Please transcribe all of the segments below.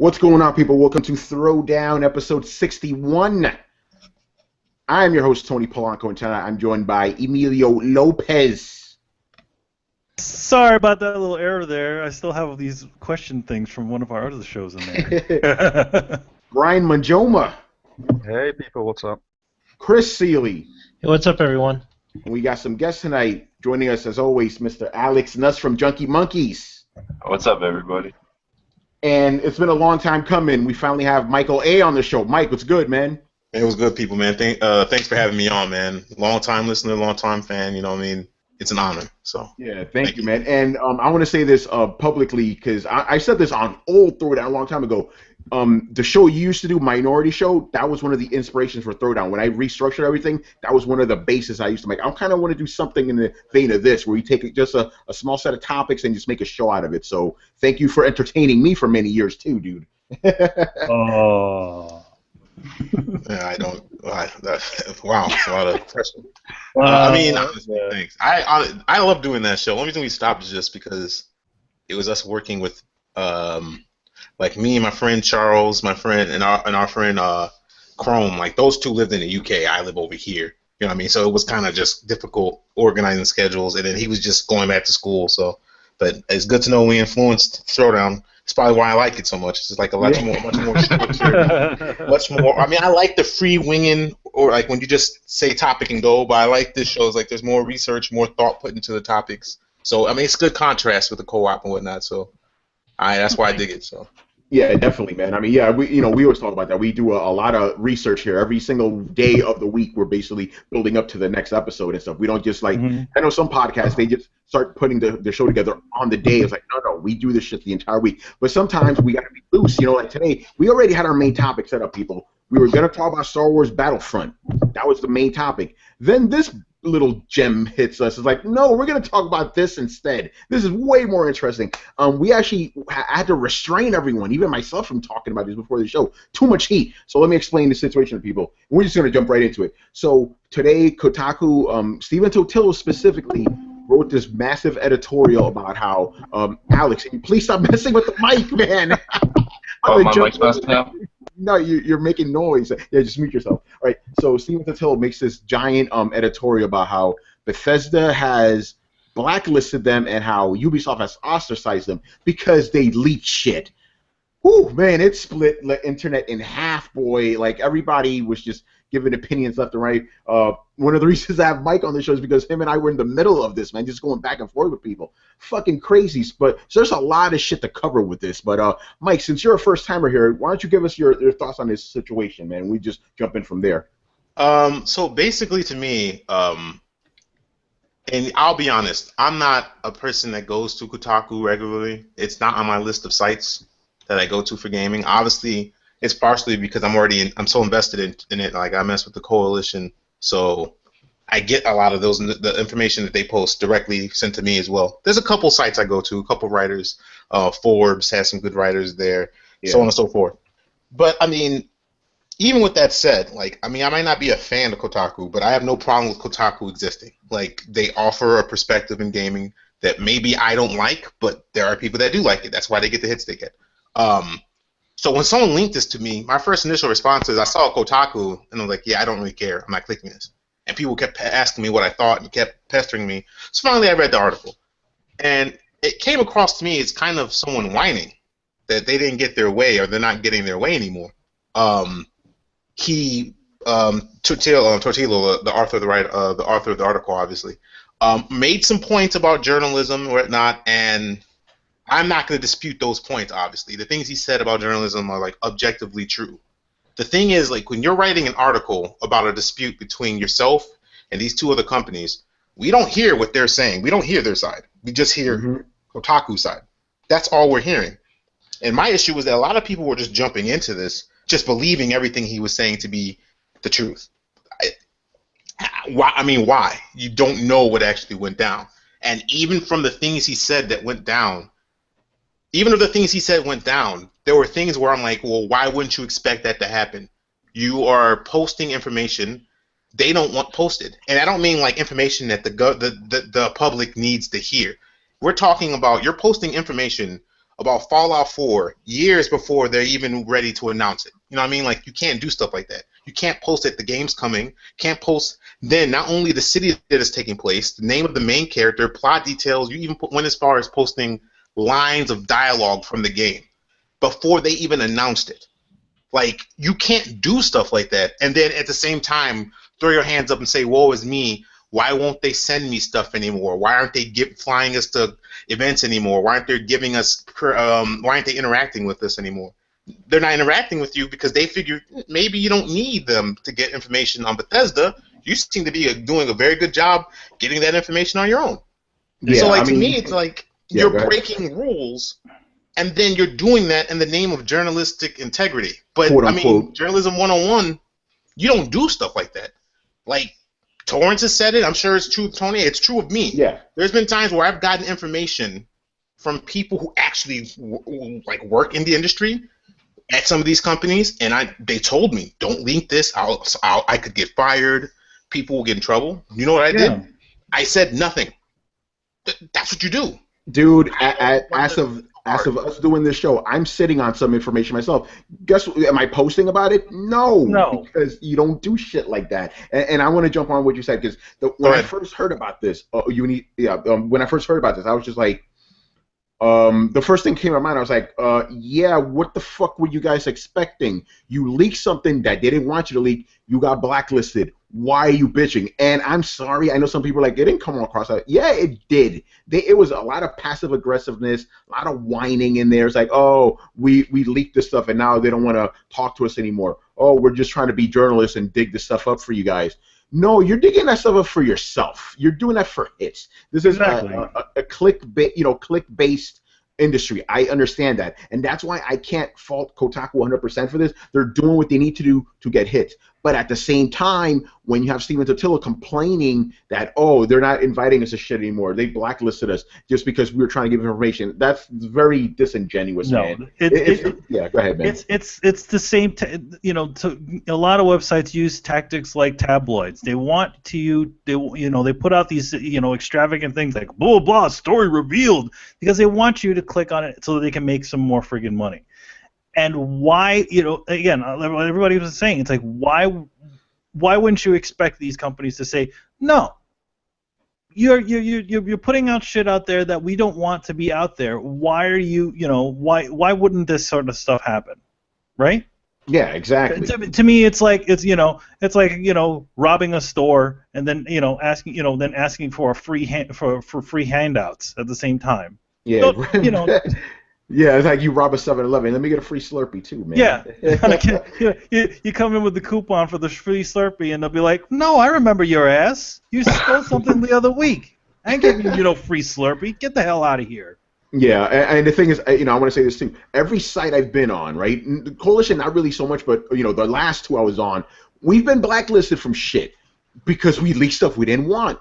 What's going on, people? Welcome to Throwdown, episode 61. I am your host, Tony Polanco, and tonight I'm joined by Emilio Lopez. Sorry about that little error there. I still have these question things from one of our other shows in there. Brian Munjoma. Hey, people, what's up? Chris Seeley. Hey, what's up, everyone? And we got some guests tonight. Joining us, as always, Mr. Alex Nuss from Junkie Monkeys. What's up, everybody? And it's been a long time coming. We finally have Michael A on the show. Mike, what's good, man? It was good, people, man. Thanks for having me on, man. Long time listener, long time fan. You know what I mean? It's an honor. So yeah, thank you, man. And I want to say this publicly because I said this on old Throwdown a long time ago. The show you used to do, Minority Show, that was one of the inspirations for Throwdown. When I restructured everything, that was one of the bases I used to make. I kind of want to do something in the vein of this, where you take just a small set of topics and just make a show out of it. So thank you for entertaining me for many years too, dude. Oh. Yeah, I don't. Wow, it's a lot of pressure. I mean, honestly, thanks. I love doing that show. The only reason we stopped is just because it was us working with like me and my friend Charles, my friend and our friend Chrome. Like those two lived in the UK. I live over here. You know what I mean? So it was kind of just difficult organizing schedules, and then he was just going back to school. So, but it's good to know we influenced Throwdown. It's probably why I like it so much. It's like much more structured, much more. I mean, I like the free winging, or like when you just say topic and go. But I like this show. It's like there's more research, more thought put into the topics. So I mean, it's good contrast with the co-op and whatnot. So, that's why I dig it. So. Yeah, definitely, man. I mean, yeah, we always talk about that. We do a lot of research here. Every single day of the week, we're basically building up to the next episode and stuff. We don't just like, I know some podcasts, they just start putting the show together on the day. It's like, no, we do this shit the entire week. But sometimes we got to be loose. You know, like today, we already had our main topic set up, people. We were going to talk about Star Wars Battlefront. That was the main topic. Then this little gem hits us. It's like, no, we're going to talk about this instead. This is way more interesting. We actually had to restrain everyone, even myself, from talking about this before the show. Too much heat. So let me explain the situation to people. We're just going to jump right into it. So today, Kotaku, Stephen Totillo specifically, wrote this massive editorial about how, Alex, can you please stop messing with the mic, man? Oh, my mic's messed now? No, you're making noise. Yeah, just mute yourself. All right, so Stephen Totillo makes this giant editorial about how Bethesda has blacklisted them and how Ubisoft has ostracized them because they leak shit. Whew, man, it split the internet in half, boy. Like, everybody was just giving opinions left and right. One of the reasons I have Mike on the show is because him and I were in the middle of this, man, just going back and forth with people. Fucking crazy. But so there's a lot of shit to cover with this. But, Mike, since you're a first-timer here, why don't you give us your thoughts on this situation, man? We just jump in from there. So basically to me, and I'll be honest, I'm not a person that goes to Kotaku regularly. It's not on my list of sites that I go to for gaming. Obviously, it's partially because I'm so invested in it. Like, I mess with the coalition, so I get a lot of the information that they post directly sent to me as well. There's a couple sites I go to, a couple writers. Forbes has some good writers there, so on and so forth. But I mean, even with that said, like, I mean, I might not be a fan of Kotaku, but I have no problem with Kotaku existing. Like, they offer a perspective in gaming that maybe I don't like, but there are people that do like it. That's why they get the hits they get. So when someone linked this to me, my first initial response is I saw Kotaku, and I'm like, yeah, I don't really care. I'm not clicking this. And people kept asking me what I thought and kept pestering me. So finally I read the article. And it came across to me as kind of someone whining that they didn't get their way or they're not getting their way anymore. Tortillo, the author of the article, obviously, made some points about journalism and whatnot, and I'm not going to dispute those points, obviously. The things he said about journalism are, like, objectively true. The thing is, like, when you're writing an article about a dispute between yourself and these two other companies, we don't hear what they're saying. We don't hear their side. We just hear Kotaku's side. That's all we're hearing. And my issue was that a lot of people were just jumping into this, just believing everything he was saying to be the truth. Why? You don't know what actually went down. And even from the things he said that went down, even if the things he said went down, there were things where I'm like, well, why wouldn't you expect that to happen? You are posting information they don't want posted. And I don't mean like information that the public needs to hear. We're talking about you're posting information about Fallout 4 years before they're even ready to announce it. You know what I mean? Like, you can't do stuff like that. You can't post it, the game's coming. Can't post then not only the city that is taking place, the name of the main character, plot details. You even went as far as posting lines of dialogue from the game before they even announced it. Like, you can't do stuff like that and then at the same time throw your hands up and say, woe is me. Why won't they send me stuff anymore? Why aren't they flying us to events anymore? Why aren't they giving us? Why aren't they interacting with us anymore? They're not interacting with you because they figure maybe you don't need them to get information on Bethesda. You seem to be doing a very good job getting that information on your own. Yeah, so, like, to me, it's like you're breaking rules, and then you're doing that in the name of journalistic integrity. But Quote, I mean, journalism 101, you don't do stuff like that. Like, Torrance has said it. I'm sure it's true of Tony. It's true of me. Yeah. There's been times where I've gotten information from people who actually like work in the industry at some of these companies, and they told me, don't link this. I could get fired. People will get in trouble. You know what I did? I said nothing. That's what you do. Dude, as of us doing this show, I'm sitting on some information myself. Guess am I posting about it? No, because you don't do shit like that. And I want to jump on what you said because when I first heard about this, when I first heard about this, I was just like, the first thing came to my mind. I was like, yeah, what the fuck were you guys expecting? You leaked something that they didn't want you to leak. You got blacklisted. Why are you bitching? And I'm sorry. I know some people are like, it didn't come across that. Yeah, it did. It was a lot of passive aggressiveness, a lot of whining in there. It's like, oh, we leaked this stuff and now they don't want to talk to us anymore. Oh, we're just trying to be journalists and dig this stuff up for you guys. No, you're digging that stuff up for yourself. You're doing that for hits. This is a click-based industry. I understand that, and that's why I can't fault Kotaku 100% for this. They're doing what they need to do to get hits. But at the same time, when you have Steven Totilo complaining that, oh, they're not inviting us to shit anymore, they blacklisted us just because we were trying to give information, that's very disingenuous, man. Yeah, go ahead, man. It's the same, a lot of websites use tactics like tabloids. They want they put out these, extravagant things like, blah, blah, story revealed, because they want you to click on it so that they can make some more friggin' money. And why, again, everybody was saying, it's like, why wouldn't you expect these companies to say, no, you're putting out shit out there that we don't want to be out there. Why are you, why wouldn't this sort of stuff happen, right? Yeah, exactly. To me, it's like robbing a store and then asking for free handouts at the same time. Yeah, yeah, it's like you rob a 7-Eleven. Let me get a free Slurpee too, man. Yeah, you come in with the coupon for the free Slurpee, and they'll be like, "No, I remember your ass. You stole something the other week. I ain't giving you no free Slurpee. Get the hell out of here." Yeah, and the thing is, I want to say this too. Every site I've been on, right? Coalition, not really so much, but the last two I was on, we've been blacklisted from shit because we leaked stuff we didn't want.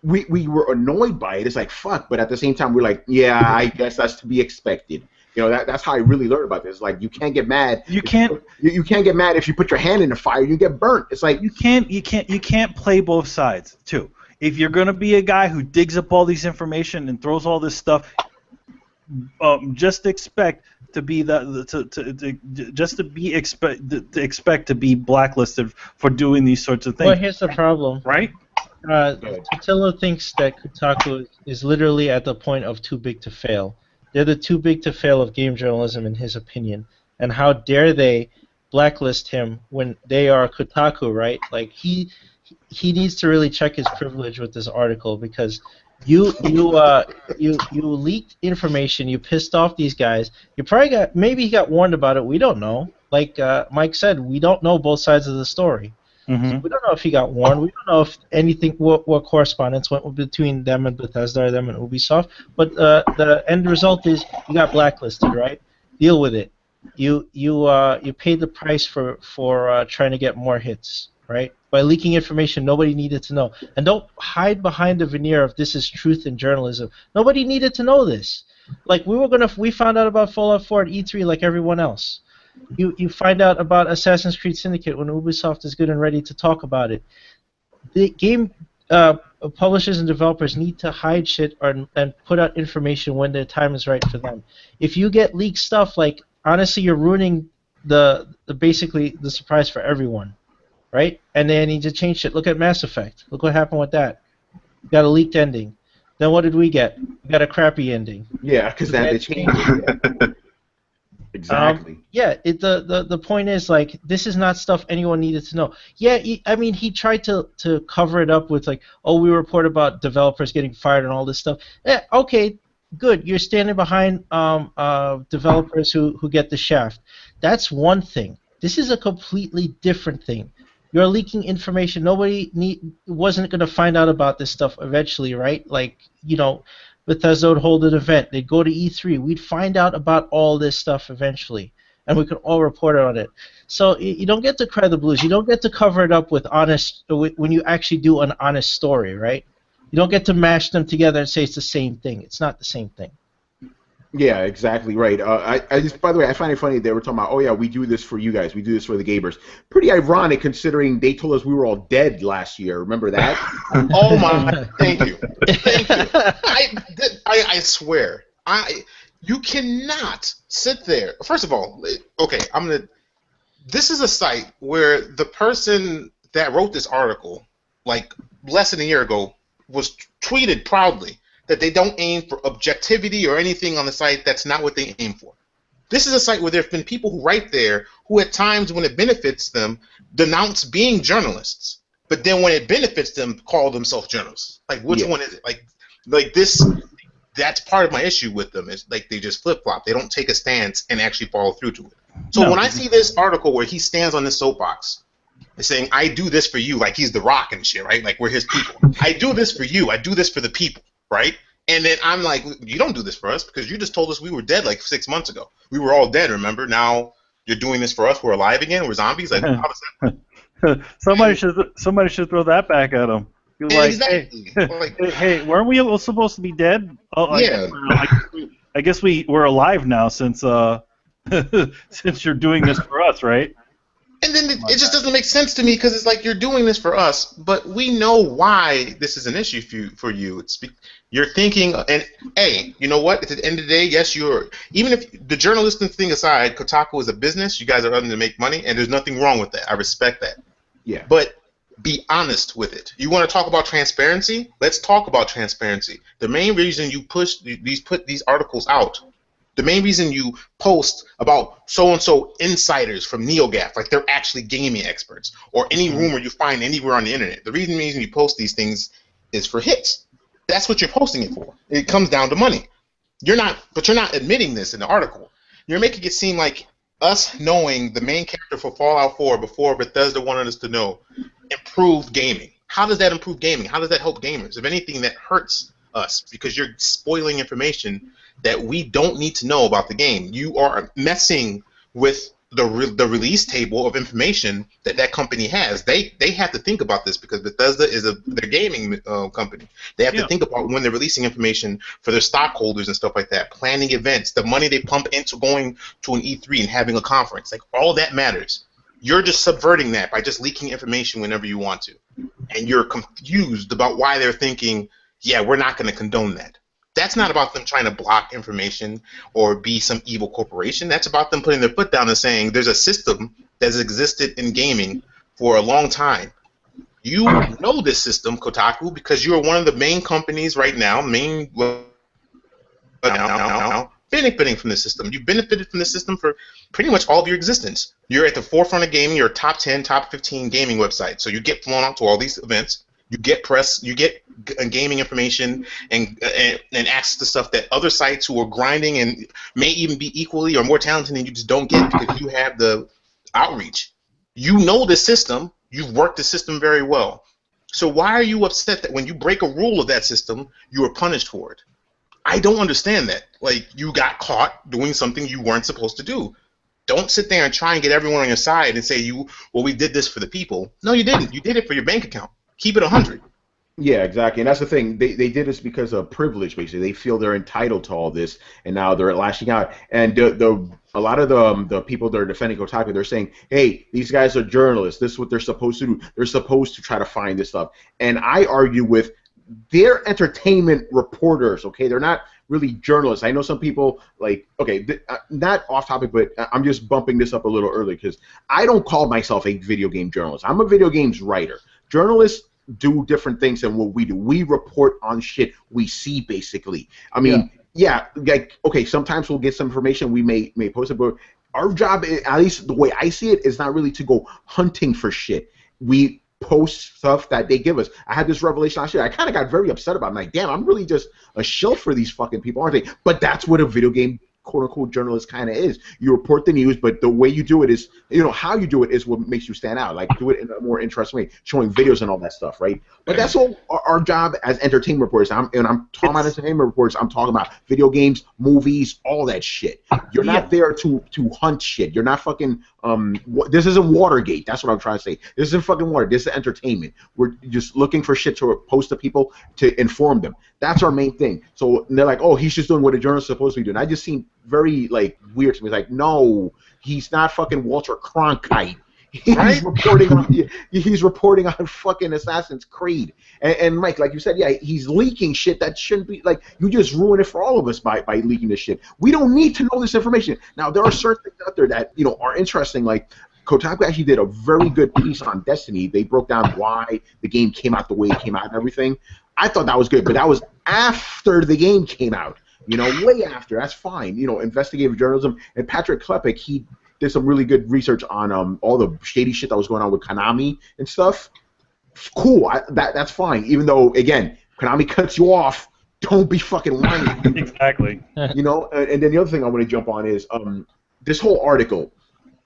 We were annoyed by it. It's like, fuck, but at the same time, we're like, yeah, I guess that's to be expected. That's how I really learned about this. Like, you can't get mad. You can't get mad if you put your hand in the fire and you get burnt. It's like you can't play both sides too. If you're gonna be a guy who digs up all this information and throws all this stuff, just expect to be expect to be blacklisted for doing these sorts of things. Well, here's the problem, right? Totilo thinks that Kotaku is literally at the point of too big to fail. They're the too big to fail of game journalism, in his opinion. And how dare they blacklist him when they are Kotaku, right? Like, he needs to really check his privilege with this article, because you leaked information, you pissed off these guys. You probably maybe he got warned about it. We don't know. Like Mike said, we don't know both sides of the story. Mm-hmm. So we don't know if he got warned. We don't know if anything, what correspondence went between them and Bethesda or them and Ubisoft. But the end result is you got blacklisted, right? Deal with it. You paid the price for trying to get more hits, right? By leaking information nobody needed to know. And don't hide behind the veneer of this is truth in journalism. Nobody needed to know this. Like, we found out about Fallout 4 at E3 like everyone else. You find out about Assassin's Creed Syndicate when Ubisoft is good and ready to talk about it. The game publishers and developers need to hide shit and put out information when the time is right for them. If you get leaked stuff, like, honestly, you're ruining the basically the surprise for everyone, right? And they need to change shit. Look at Mass Effect. Look what happened with that. We got a leaked ending. Then what did we get? We got a crappy ending. Yeah, because they changed it. Exactly. The point is, like, this is not stuff anyone needed to know. Yeah, he tried to cover it up with, like, oh, we report about developers getting fired and all this stuff. Yeah, okay, good. You're standing behind developers who get the shaft. That's one thing. This is a completely different thing. You're leaking information. Nobody wasn't going to find out about this stuff eventually, right? Like, Bethesda would hold an event. They'd go to E3. We'd find out about all this stuff eventually, and we could all report on it. So you don't get to cry the blues. You don't get to cover it up with when you actually do an honest story, right? You don't get to mash them together and say it's the same thing. It's not the same thing. Yeah, exactly right. I just, by the way, I find it funny they were talking about, oh yeah, we do this for you guys, we do this for the gamers. Pretty ironic considering they told us we were all dead last year. Remember that? Oh my! Thank you. I swear, you cannot sit there. First of all, okay, This is a site where the person that wrote this article, like less than a year ago, was tweeted proudly that they don't aim for objectivity or anything on the site. That's not what they aim for. This is a site where there have been people who write there who at times when it benefits them denounce being journalists, but then when it benefits them call themselves journalists. Like, which one is it? Like this, that's part of my issue with them is like they just flip-flop. They don't take a stance and actually follow through to it. So when I see this article where he stands on this soapbox saying, I do this for you, like he's the Rock and shit, right? Like we're his people. I do this for you. I do this for the people. Right? And then I'm like, you don't do this for us because you just told us we were dead like 6 months ago. We were all dead, remember? Now you're doing this for us. We're alive again. We're zombies. Like, how does that work? somebody should throw that back at him. You're like, exactly. hey, weren't we all supposed to be dead? Oh, yeah. I guess we're alive now since since you're doing this for us, right? And then it just doesn't make sense to me because it's like you're doing this for us, but we know why this is an issue for you. You're thinking, and hey, you know what? At the end of the day, yes, even if the journalistic thing aside, Kotaku is a business. You guys are running to make money, and there's nothing wrong with that. I respect that. Yeah. But be honest with it. You want to talk about transparency? Let's talk about transparency. The main reason you put these articles out. The main reason you post about so-and-so insiders from NeoGAF, like they're actually gaming experts, or any rumor you find anywhere on the internet, the reason you post these things is for hits. That's what you're posting it for. It comes down to money. You're not admitting this in the article. You're making it seem like us knowing the main character for Fallout 4 before Bethesda wanted us to know improved gaming. How does that improve gaming? How does that help gamers? If anything, that hurts us because you're spoiling information that we don't need to know about the game. You are messing with the release table of information that company has. They have to think about this because Bethesda is their gaming company. They have to think about when they're releasing information for their stockholders and stuff like that, planning events, the money they pump into going to an E3 and having a conference. Like all that matters. You're just subverting that by just leaking information whenever you want to. And you're confused about why they're thinking, yeah, we're not going to condone that. That's not about them trying to block information or be some evil corporation. That's about them putting their foot down and saying there's a system that has existed in gaming for a long time. You know this system, Kotaku, because you're one of the main companies right now, benefiting from the system. You've benefited from the system for pretty much all of your existence. You're at the forefront of gaming. You're a top 10, top 15 gaming website. So you get flown out to all these events. You get press, you get gaming information and access to stuff that other sites who are grinding and may even be equally or more talented than you just don't get because you have the outreach. You know the system. You've worked the system very well. So why are you upset that when you break a rule of that system, you are punished for it? I don't understand that. Like, you got caught doing something you weren't supposed to do. Don't sit there and try and get everyone on your side and say, well, we did this for the people. No, you didn't. You did it for your bank account. Keep it 100. Yeah, exactly, and that's the thing. They did this because of privilege, basically. They feel they're entitled to all this, and now they're lashing out. And a lot of the people that are defending Kotaku, they're saying, hey, these guys are journalists. This is what they're supposed to do. They're supposed to try to find this stuff. And I argue with they're entertainment reporters, okay? They're not really journalists. I know some people, like, okay, not off topic, but I'm just bumping this up a little early because I don't call myself a video game journalist. I'm a video games writer. Journalists do different things than what we do. We report on shit we see, basically. I mean, yeah, like, okay, sometimes we'll get some information, we may post it, but our job, at least the way I see it, is not really to go hunting for shit. We post stuff that they give us. I had this revelation last year. I kind of got very upset about it. I'm like, damn, I'm really just a shill for these fucking people, aren't they? But that's what a video game quote-unquote journalist kind of is. You report the news, but the way you do it is, you know, how you do it is what makes you stand out. Like, do it in a more interesting way, showing videos and all that stuff, right? But that's all our job as entertainment reporters. I'm talking about entertainment reporters. I'm talking about video games, movies, all that shit. You're not there to hunt shit. You're not fucking, this isn't Watergate. That's what I'm trying to say. This isn't fucking Watergate. This is entertainment. We're just looking for shit to post to people to inform them. That's our main thing. So they're like, oh, he's just doing what a journalist is supposed to be doing. I just seem very, like, weird to me. Like, no, he's not fucking Walter Cronkite. He's reporting on fucking Assassin's Creed. And Mike, like you said, yeah, he's leaking shit that shouldn't be. Like, you just ruin it for all of us by leaking this shit. We don't need to know this information. Now, there are certain things out there that, you know, are interesting. Like, Kotaku actually did a very good piece on Destiny. They broke down why the game came out the way it came out and everything. I thought that was good, but that was after the game came out. You know, way after. That's fine. You know, investigative journalism. And Patrick Klepek, he did some really good research on all the shady shit that was going on with Konami and stuff. Cool. That's fine. Even though, again, Konami cuts you off. Don't be fucking whining. Exactly. You know, and then the other thing I want to jump on is this whole article.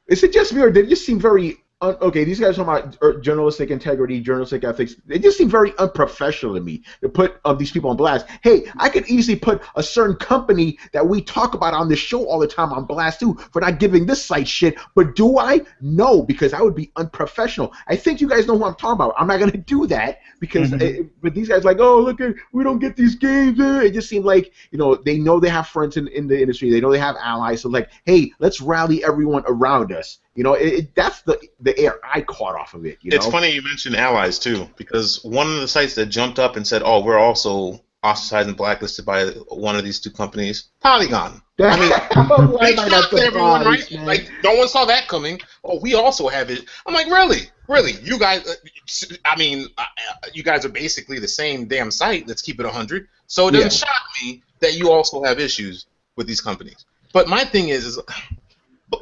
Is it just me, or did it just seem very okay? These guys are talking about journalistic integrity, journalistic ethics. They just seem very unprofessional to me to put these people on blast. Hey, I could easily put a certain company that we talk about on this show all the time on blast too for not giving this site shit. But do I? No, because I would be unprofessional. I think you guys know who I'm talking about. I'm not gonna do that because but these guys are like, oh, look, we don't get these games. It just seemed like, you know, they know they have friends in the industry. They know they have allies. So like, hey, let's rally everyone around us. You know, that's the air I caught off of it. You know? It's funny you mentioned allies too, because one of the sites that jumped up and said, "Oh, we're also ostracized and blacklisted by one of these two companies," Polygon. I mean, big shock to everyone, right? Man. Like, no one saw that coming. Oh, we also have it. I'm like, really? You guys? I mean, you guys are basically the same damn site. Let's keep it 100. So it doesn't shock me that you also have issues with these companies. But my thing is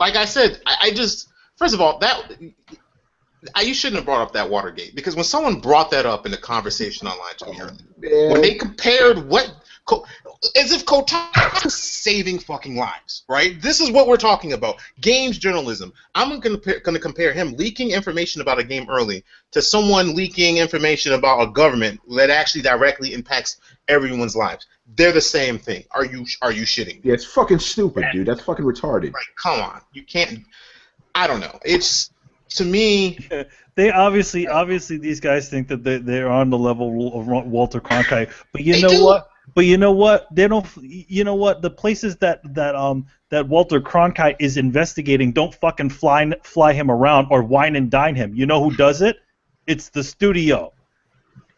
like I said, I just, first of all, you shouldn't have brought up that Watergate, because when someone brought that up in the conversation online to me earlier, when they compared as if Kotaku was saving fucking lives, right? This is what we're talking about. Games journalism. I'm going to compare him leaking information about a game early to someone leaking information about a government that actually directly impacts everyone's lives. They're the same thing. Are you shitting me? Yeah, it's fucking stupid, dude. That's fucking retarded. Right, come on. You can't. I don't know. It's, to me. They obviously these guys think that they're on the level of Walter Cronkite, but you know what? But you know what? They don't. You know what? The places that Walter Cronkite is investigating don't fucking fly him around or wine and dine him. You know who does it? It's the studio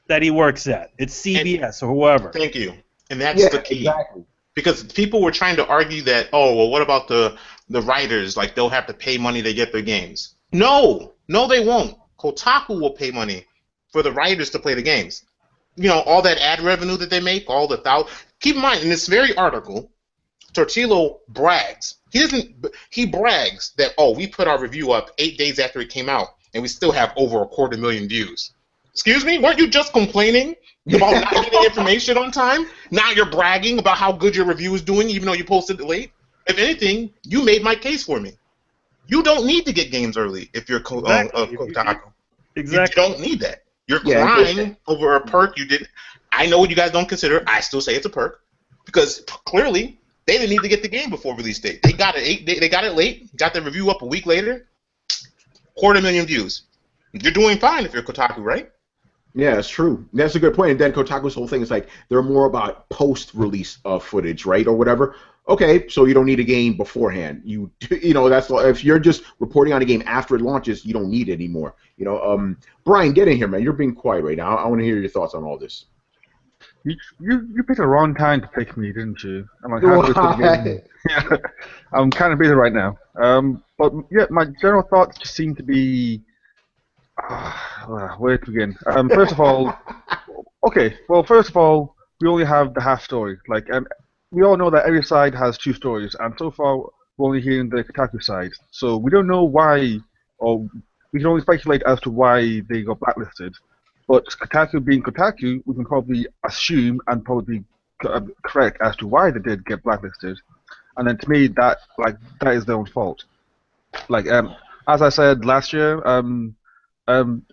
that he works at. It's CBS or whoever. Thank you. And that's the key. Exactly. Because people were trying to argue that, oh, well, what about the writers? Like, they'll have to pay money to get their games. No, they won't. Kotaku will pay money for the writers to play the games. You know, all that ad revenue that they make, all the keep in mind, in this very article, Tortillo brags. He brags that, oh, we put our review up 8 days after it came out, and we still have over 250,000 views. Excuse me? Weren't you just complaining about not getting information on time? Now you're bragging about how good your review is doing, even though you posted it late? If anything, you made my case for me. You don't need to get games early if you're Kotaku. Exactly. You don't need that. You're crying over a perk you didn't. I know what you guys don't consider. I still say it's a perk, because clearly they didn't need to get the game before release date. They got it they got it late. Got the review up a week later. 250,000 views. You're doing fine if you're Kotaku, right? Yeah, that's true. That's a good point. And then Kotaku's whole thing is like they're more about post-release footage, right, or whatever. Okay, so you don't need a game beforehand. You know, that's if you're just reporting on a game after it launches, you don't need it anymore. You know, Brian, get in here, man. You're being quiet right now. I want to hear your thoughts on all this. You picked the wrong time to pick me, didn't you? I'm like halfway through the game. Yeah, I'm kind of busy right now. But yeah, my general thoughts just seem to be. Where to begin? First of all, okay. Well, first of all, we only have the half story. Like, we all know that every side has two stories, and so far we're only hearing the Kotaku side. So we don't know why, or we can only speculate as to why they got blacklisted. But Kotaku being Kotaku, we can probably assume and probably be correct as to why they did get blacklisted. And then to me, that is their own fault. Like, as I said last year,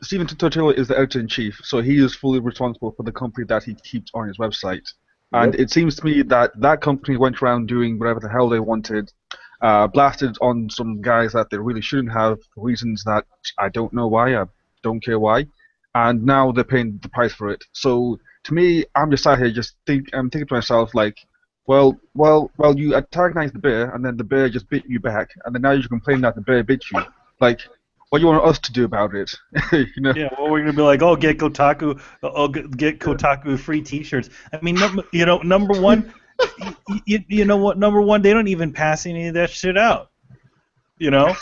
Stephen Tortilla is the editor-in-chief, so he is fully responsible for the company that he keeps on his website. And it seems to me that that company went around doing whatever the hell they wanted, blasted on some guys that they really shouldn't have for reasons that I don't know why, I don't care why, and now they're paying the price for it. So to me, I'm just sat here I'm thinking to myself like, well, you antagonized the bear, and then the bear just bit you back, and then now you complain that the bear bit you. Like, what do you want us to do about it? You know? Yeah, well, we're gonna be like, oh, get Kotaku free T-shirts. I mean, number one, you know what? Number one, they don't even pass any of that shit out. You know,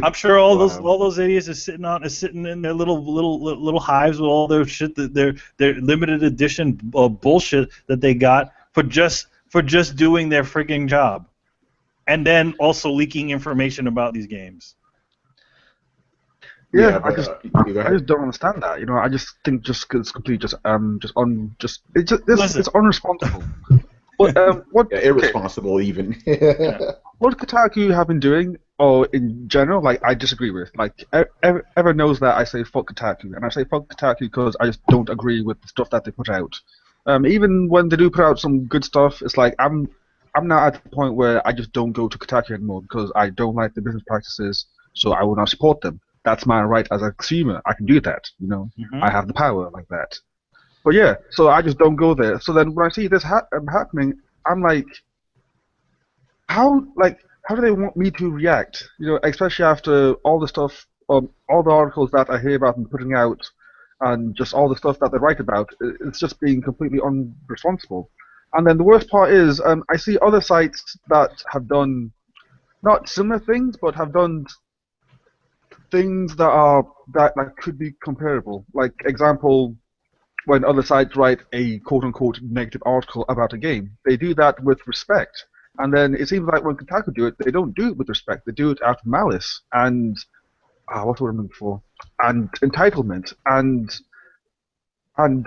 I'm sure all those idiots are sitting in their little hives with all their shit, their limited edition bullshit that they got for just doing their freaking job, and then also leaking information about these games. Yeah, I just don't understand that. You know, I just think it's completely it's unresponsible. What irresponsible even. What Kotaku have been doing, or in general, like I disagree with. Like everyone knows that I say fuck Kotaku, and I say fuck Kotaku because I just don't agree with the stuff that they put out. Even when they do put out some good stuff, it's like I'm now at the point where I just don't go to Kotaku anymore because I don't like the business practices, so I will not support them. That's my right as a consumer. I can do that, you know. I have the power like that. But yeah, so I just don't go there. So then when I see this happening, I'm like, how do they want me to react? You know, especially after all the stuff, all the articles that I hear about them putting out, and just all the stuff that they write about. It's just being completely unresponsible. And then the worst part is, I see other sites that have done not similar things, but have done things that could be comparable. Like example, when other sites write a quote-unquote negative article about a game, they do that with respect. And then it seems like when Kotaku do it, they don't do it with respect. They do it out of malice and what were I looking for? And entitlement. And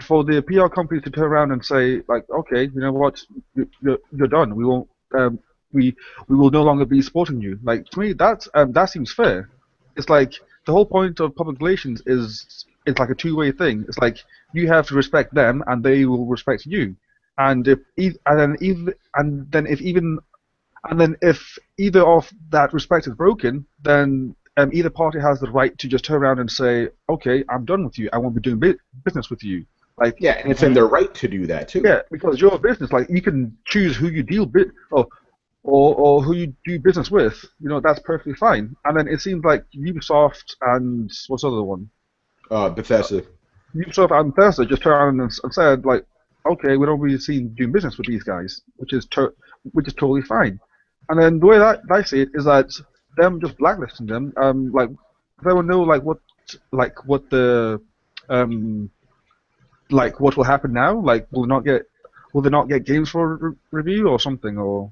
for the PR companies to turn around and say like, okay, you know what, you're done. We won't. We will no longer be supporting you. Like to me, that seems fair. It's like the whole point of public relations is it's like a two-way thing. It's like you have to respect them, and they will respect you. And if either of that respect is broken, then either party has the right to just turn around and say, "Okay, I'm done with you. I won't be doing business with you." Like yeah, and it's in their right to do that too. Yeah, because you're a business. Like you can choose who you deal with. Or who you do business with, you know, that's perfectly fine. And then it seems like Ubisoft and what's the other one? Bethesda. Ubisoft and Bethesda just turned around and said like, okay, we don't really see doing business with these guys, which is totally fine. And then the way that I see it is that them just blacklisting them, like they will know what will happen now. Like will they not get games for review or something or?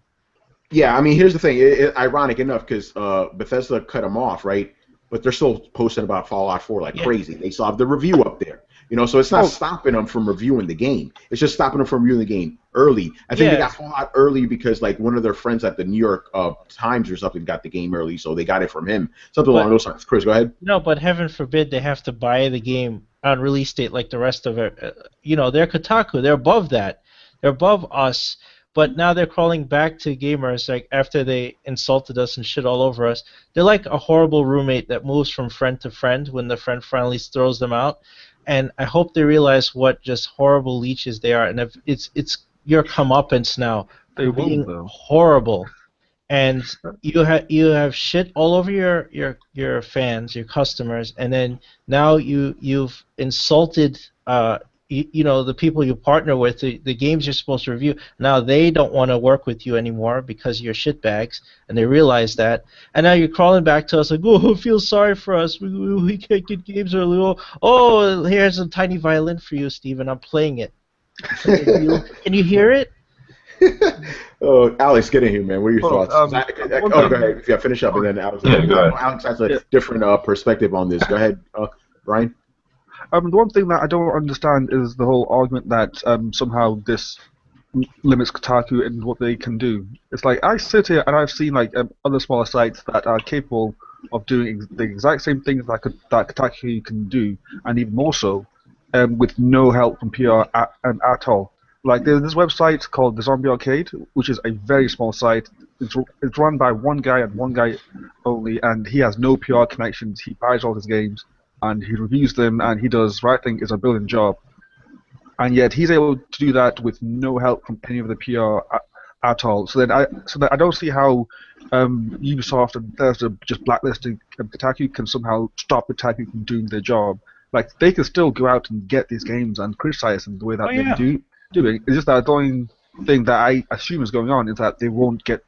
Yeah, I mean, here's the thing. Ironic enough, because Bethesda cut them off, right? But they're still posting about Fallout 4 like crazy. They still have the review up there, you know. So it's not stopping them from reviewing the game. It's just stopping them from reviewing the game early. I think they got Fallout early because like one of their friends at the New York Times or something got the game early, so they got it from him. Something along those lines. Chris, go ahead. No, but heaven forbid they have to buy the game on release date like the rest of it. You know, they're Kotaku. They're above that. They're above us. But now they're crawling back to gamers like after they insulted us and shit all over us. They're like a horrible roommate that moves from friend to friend when the friend finally throws them out. And I hope they realize what just horrible leeches they are. And if it's your comeuppance now for being horrible. And you have shit all over your fans, your customers, and then now you've insulted you know, the people you partner with, the games you're supposed to review, now they don't want to work with you anymore because you're shitbags, and they realize that. And now you're crawling back to us like, oh, feel sorry for us. We can't get games early. Oh, here's a tiny violin for you, Steven. I'm playing it. Can you hear it? Oh, Alex, get in here, man. What are your thoughts? Go ahead. Yeah, finish up, and then Alex. Yeah, go ahead. Alex has a different perspective on this. Go ahead, Ryan. The one thing that I don't understand is the whole argument that somehow this limits Kotaku and what they can do. It's like I sit here and I've seen like other smaller sites that are capable of doing the exact same things that Kotaku can do, and even more so, with no help from PR at all. Like there's this website called the Zombie Arcade, which is a very small site. It's run by one guy and one guy only, and he has no PR connections. He buys all his games and he reviews them, and he does what I think is a brilliant job. And yet he's able to do that with no help from any of the PR at all. So I don't see how Ubisoft and Bethesda just blacklisting Kotaku can somehow stop Kotaku from doing their job. Like they can still go out and get these games and criticize them the way that they do. It's just that the only thing that I assume is going on is that they won't get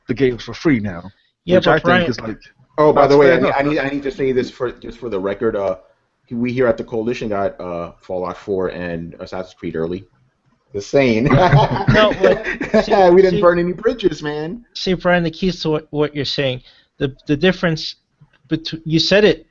the games for free now. Yeah, which but I think is like. Oh, by the way, I need to say this for the record. We here at the Coalition got Fallout 4 and Assassin's Creed early. Just saying. No, we didn't burn any bridges, man. See, Brian, the keys to what you're saying, the difference. You said it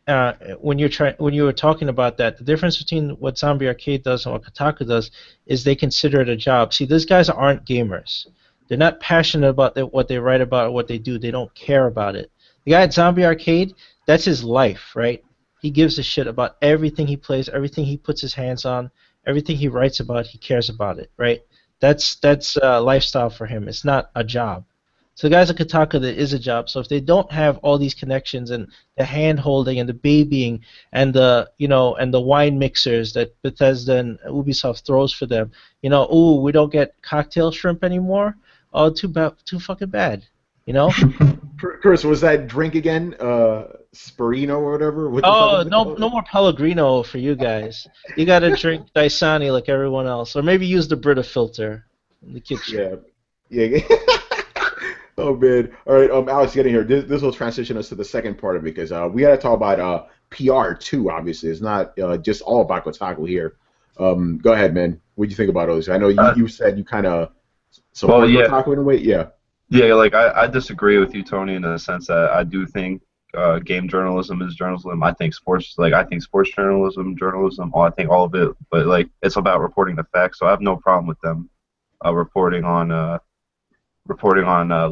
when you were talking about that. The difference between what Zombie Arcade does and what Kotaku does is they consider it a job. See, these guys aren't gamers. They're not passionate about what they write about or what they do. They don't care about it. The guy at Zombie Arcade, that's his life, right? He gives a shit about everything he plays, everything he puts his hands on, everything he writes about. He cares about it, right? That's a lifestyle for him. It's not a job. So the guys at Kotaku, that is a job. So if they don't have all these connections and the hand holding and the babying and the wine mixers that Bethesda and Ubisoft throws for them, ooh, we don't get cocktail shrimp anymore. Oh, too fucking bad, Chris, was that drink again? Sperino or whatever? No more Pellegrino for you guys. You gotta drink Dasani like everyone else, or maybe use the Brita filter in the kitchen. Yeah. Oh man! All right, Alex, get in here. This will transition us to the second part of it because we got to talk about PR too. Obviously, it's not just all about Kotaku here. Go ahead, man. What do you think about those? I know you said you kind of support Kotaku in a way. Yeah. Yeah, like I disagree with you, Tony, in the sense that I do think game journalism is journalism. I think sports journalism. I think all of it. But like it's about reporting the facts. So I have no problem with them reporting on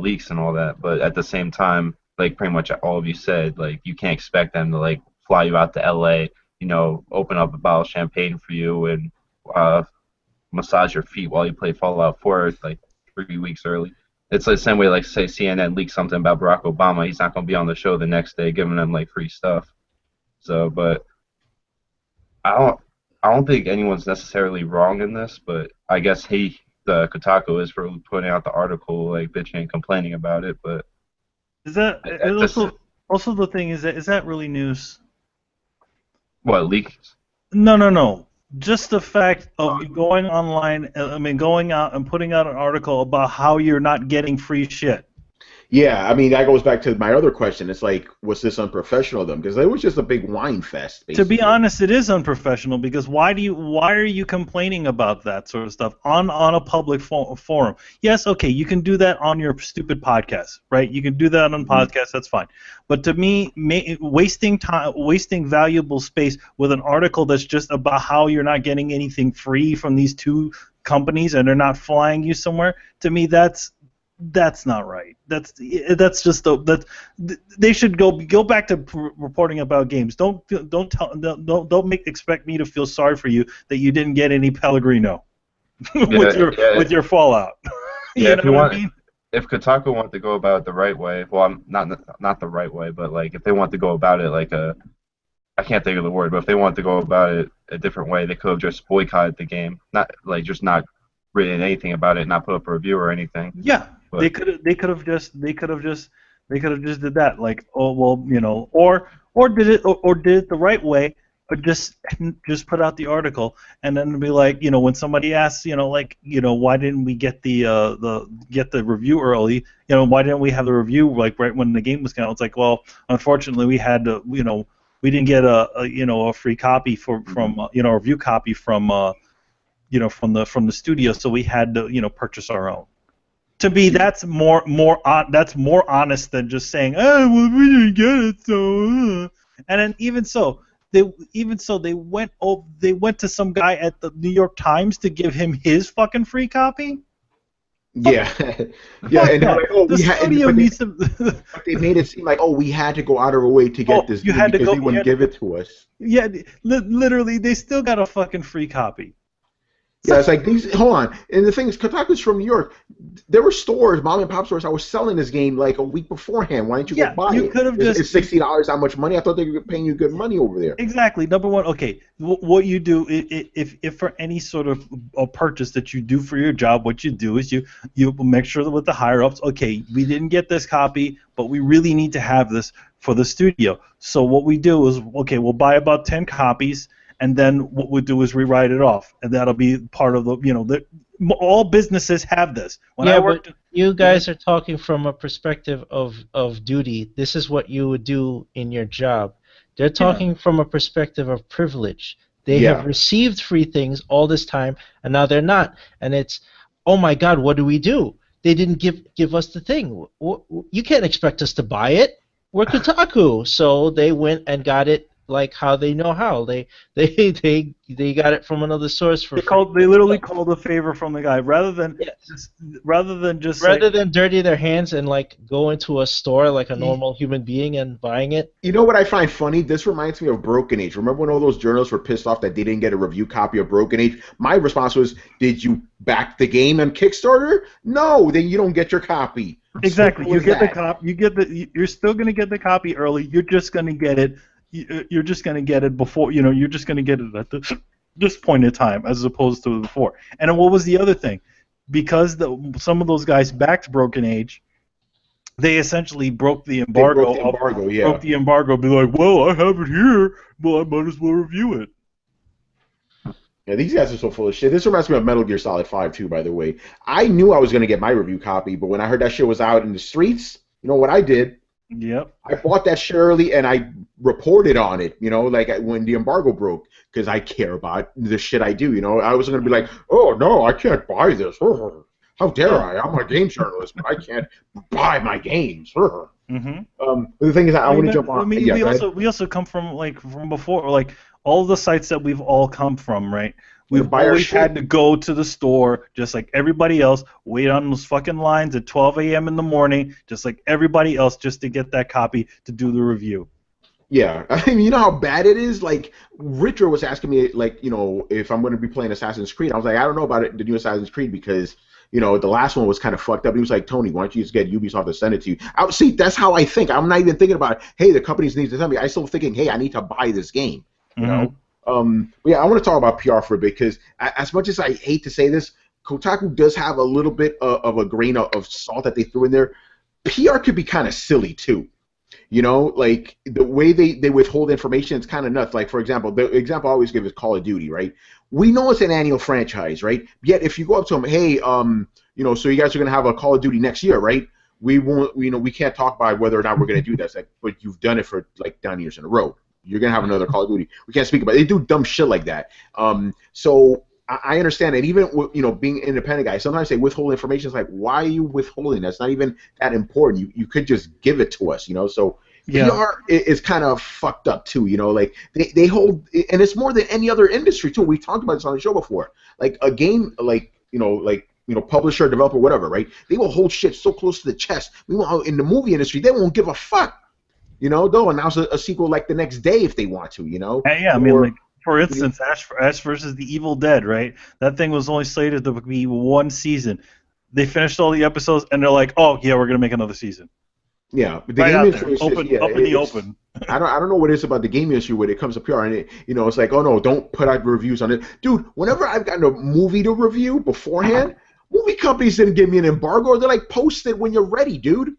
leaks and all that, but at the same time, like pretty much all of you said, like you can't expect them to like fly you out to LA, open up a bottle of champagne for you and massage your feet while you play Fallout 4 like 3 weeks early. It's the same way like say CNN leaked something about Barack Obama, he's not going to be on the show the next day giving them like free stuff. So, but I don't think anyone's necessarily wrong in this, but I guess the Kotaku is for putting out the article, like bitching and complaining about it, but is that also the thing is that really news? What, leaks? No. Just the fact of you going online, going out and putting out an article about how you're not getting free shit. Yeah, I mean, that goes back to my other question. It's like, was this unprofessional of them? Because it was just a big wine fest, basically. To be honest, it is unprofessional because why are you complaining about that sort of stuff on a public forum? Yes, okay, you can do that on your stupid podcast, right? You can do that on podcasts, that's fine. But to me, wasting valuable space with an article that's just about how you're not getting anything free from these two companies and they're not flying you somewhere, to me that's not right. That's just they should go back to reporting about games. Don't expect me to feel sorry for you that you didn't get any Pellegrino with your Fallout. Yeah, if Kotaku want to go about it the right way, well, I'm not the right way, but like if they want to go about it like I can't think of the word, but if they want to go about it a different way, they could have just boycotted the game, not written anything about it, not put up a review or anything. Yeah. But they could have just did that, like, oh well, or did it the right way, just put out the article, and then be like, when somebody asks, why didn't we get the review early? Why didn't we have the review like right when the game was coming out? It's like, well, unfortunately, we had to, we didn't get a free copy from a review copy from from the studio, so we had to purchase our own. To me, that's more honest than just saying, oh, well, we didn't get it, so. And then even so, they went to some guy at the New York Times to give him his fucking free copy. Yeah, yeah, and they're like, oh, the studio needs to. But they made it seem like, oh, we had to go out of our way to get this. You had to go. They wouldn't give it to us. Yeah, literally, they still got a fucking free copy. Yeah, it's like these. Hold on, and the thing is, Kotaku's from New York. There were stores, mom and pop stores, that was selling this game like a week beforehand. Why didn't you go buy it? You could have just. It's $60. How much money? I thought they were paying you good money over there. Exactly. Number one, okay. What you do, if for any sort of a purchase that you do for your job, what you do is you make sure that with the higher ups, okay, we didn't get this copy, but we really need to have this for the studio. So what we do is, okay, we'll buy about 10 copies. And then what we'll do is rewrite it off, and that'll be part of the, all businesses have this. But you guys are talking from a perspective of duty. This is what you would do in your job. They're talking from a perspective of privilege. They have received free things all this time, and now they're not. And it's, oh my God, what do we do? They didn't give us the thing. You can't expect us to buy it. We're Kotaku. So they went and got it. Like how they know how they got it from another source for they literally called a favor from the guy rather than dirty their hands and like go into a store like a normal human being and buying it. You know what I find funny? This reminds me of Broken Age. Remember when all those journalists were pissed off that they didn't get a review copy of Broken Age? My response was, did you back the game on Kickstarter? No, then you don't get your copy. Exactly. You get the copy. You're still gonna get the copy early. You're just gonna get it. You're just going to get it before, you're just going to get it at this point in time as opposed to before. And then what was the other thing? Because some of those guys backed Broken Age, they essentially broke the embargo. Broke the embargo, be like, well, I have it here, well, I might as well review it. Yeah, these guys are so full of shit. This reminds me of Metal Gear Solid 5, too, by the way. I knew I was going to get my review copy, but when I heard that shit was out in the streets, you know what I did? Yep. I bought that shit early and I reported on it, like when the embargo broke, because I care about the shit I do, I wasn't going to be like, oh, no, I can't buy this. How dare I? I'm a game journalist, but I can't buy my games. Mm-hmm. The thing is, I want to jump on. I mean, we also come from before, all the sites that we've all come from, right? We've always had to go to the store, just like everybody else, wait on those fucking lines at 12 a.m. in the morning, just like everybody else, just to get that copy to do the review. Yeah, I mean, you know how bad it is? Like, Richard was asking me, if I'm going to be playing Assassin's Creed. I was like, I don't know about the new Assassin's Creed because, the last one was kind of fucked up. He was like, Tony, why don't you just get Ubisoft to send it to you? See, that's how I think. I'm not even thinking about, hey, the companies need to send me. I'm still thinking, hey, I need to buy this game, you know? Yeah, I want to talk about PR for a bit because as much as I hate to say this, Kotaku does have a little bit of a grain of salt that they threw in there. PR could be kind of silly too. Like the way they withhold information is kind of nuts. Like, for example, the example I always give is Call of Duty, right? We know it's an annual franchise, right? Yet if you go up to them, hey, so you guys are going to have a Call of Duty next year, right? We won't, we can't talk about whether or not we're going to do that. It's like, but you've done it for like 9 years in a row. You're going to have another Call of Duty. We can't speak about it. They do dumb shit like that. So I understand that even being an independent guy, sometimes they withhold information. It's like, why are you withholding? That's not even that important. You could just give it to us, So PR is kind of fucked up too, Like they hold, and it's more than any other industry too. We talked about this on the show before. Like a game, publisher, developer, whatever, right? They will hold shit so close to the chest. In the movie industry, they won't give a fuck. They'll announce a sequel like the next day if they want to, Yeah, I mean, for instance, Ash versus the Evil Dead, right? That thing was only slated to be one season. They finished all the episodes, and they're like, "Oh, yeah, we're gonna make another season." Yeah, but the game industry is up in the open. I don't know what it is about the game industry when it comes to PR, and it's like, oh no, don't put out reviews on it, dude. Whenever I've gotten a movie to review beforehand, movie companies didn't give me an embargo. They're like, post it when you're ready, dude.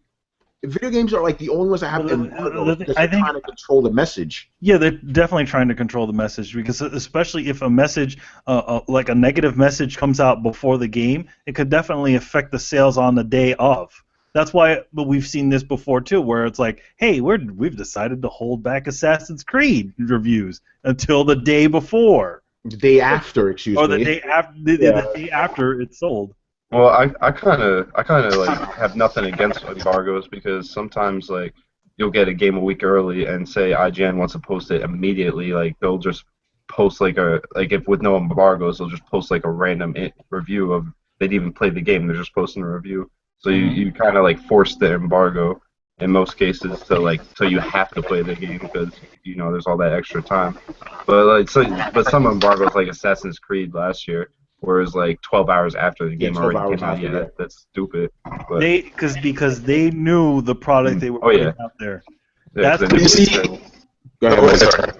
video games are like the only ones that have embargoes because they're trying to control the message. Yeah, they're definitely trying to control the message because especially if a message, like a negative message, comes out before the game, it could definitely affect the sales on the day of. That's why, but we've seen this before too, where it's like, hey, we've decided to hold back Assassin's Creed reviews until the day before. The day after, excuse me. Or the day after, the day after it's sold. Well, I kind of like have nothing against embargoes because sometimes like you'll get a game a week early and say IGN wants to post it immediately. Like they'll just post if with no embargoes, they'll just post like a random review of they didn't even play the game. They're just posting a review. So you kind of like force the embargo in most cases to so you have to play the game because there's all that extra time. But but some embargoes like Assassin's Creed last year, whereas 12 hours after the game already came out. Yeah, that's stupid. But because they knew the product they were putting out there. Yeah, That's Go ahead,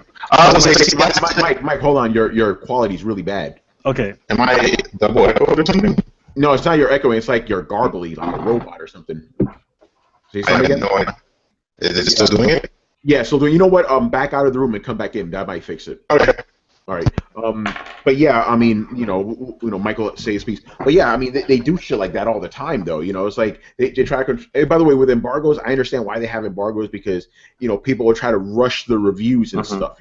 Mike, hold on. Your quality's really bad. Okay. Am I double echoed or something? No, it's not your echoing. It's like you're garbly, like a robot or something. I have no idea. Is it still doing it? Yeah. So you know what? Back out of the room and come back in. That might fix it. Okay. All right. But yeah, I mean, Michael say his piece. But yeah, I mean, they do shit like that all the time, though. It's like they try to. By the way, with embargoes, I understand why they have embargoes because people will try to rush the reviews and stuff.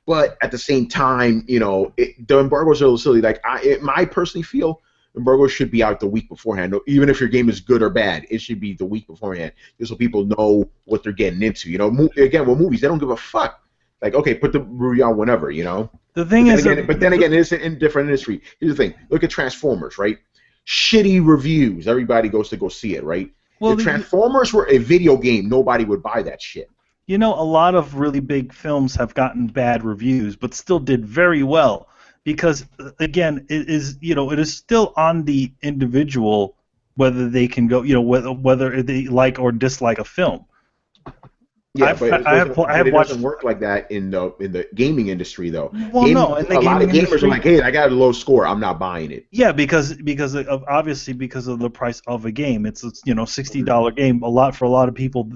But at the same time, the embargoes are a little silly. Like I personally feel embargoes should be out the week beforehand. Even if your game is good or bad, it should be the week beforehand, just so people know what they're getting into. Again, with movies, they don't give a fuck. Like, okay, put the review on whenever, The thing is, but then again, it's in different industry. Here's the thing: look at Transformers, right? Shitty reviews. Everybody goes to go see it, right? Well, if Transformers were a video game, nobody would buy that shit. A lot of really big films have gotten bad reviews, but still did very well because, again, it is still on the individual whether they can go, whether they like or dislike a film. Yeah, it doesn't work like that in the gaming industry, though. Well, no, in the a lot of gamers industry, are like, "Hey, I got a low score. I'm not buying it." Yeah, because of the price of a game. It's $60 game. For a lot of people,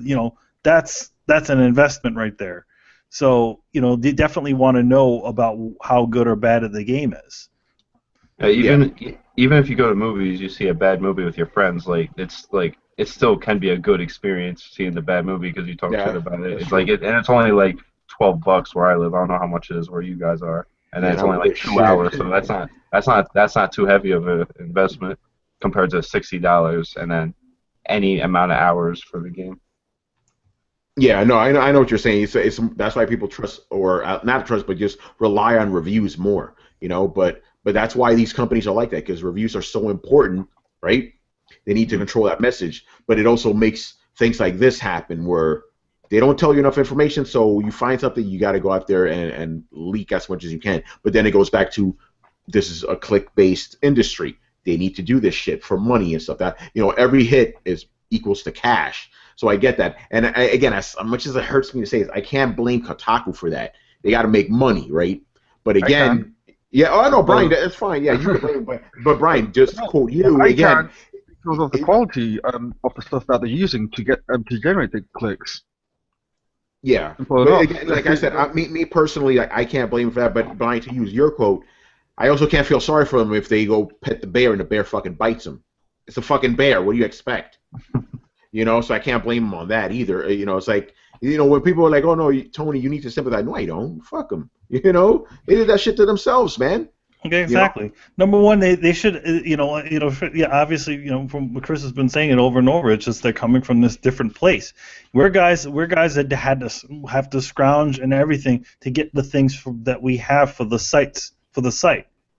that's an investment right there. So they definitely want to know about how good or bad the game is. Even if you go to movies, you see a bad movie with your friends. It still can be a good experience seeing the bad movie because you talk shit about it. It's and it's only $12 where I live. I don't know how much it is where you guys are, and then it's only 2 hours. So that's not too heavy of an investment compared to $60 and then any amount of hours for the game. Yeah, no, I know what you're saying. It's that's why people trust or not trust, but just rely on reviews more. But that's why these companies are like that because reviews are so important, right? They need to control that message, but it also makes things like this happen where they don't tell you enough information, so you find something, you got to go out there and leak as much as you can. But then it goes back to this is a click-based industry. They need to do this shit for money and stuff. That every hit equals to cash. So I get that. And again, as much as it hurts me to say this, I can't blame Kotaku for that. They got to make money, right? But again, yeah. Oh no, Brian, that's fine. Yeah, you can blame, but Brian, just quote you again. Because of the quality of the stuff that they're using to get to generate the clicks. Yeah, but again, like I said, me personally, I can't blame them for that. But Brian, to use your quote, I also can't feel sorry for them if they go pet the bear and the bear fucking bites them. It's a fucking bear. What do you expect? So I can't blame them on that either. It's like when people are like, "Oh no, Tony, you need to sympathize." No, I don't. Fuck them. They did that shit to themselves, man. Okay, exactly. Number one, they should, obviously, from what Chris has been saying it over and over, it's just they're coming from this different place. We're guys that have to scrounge and everything to get the things that we have for the site.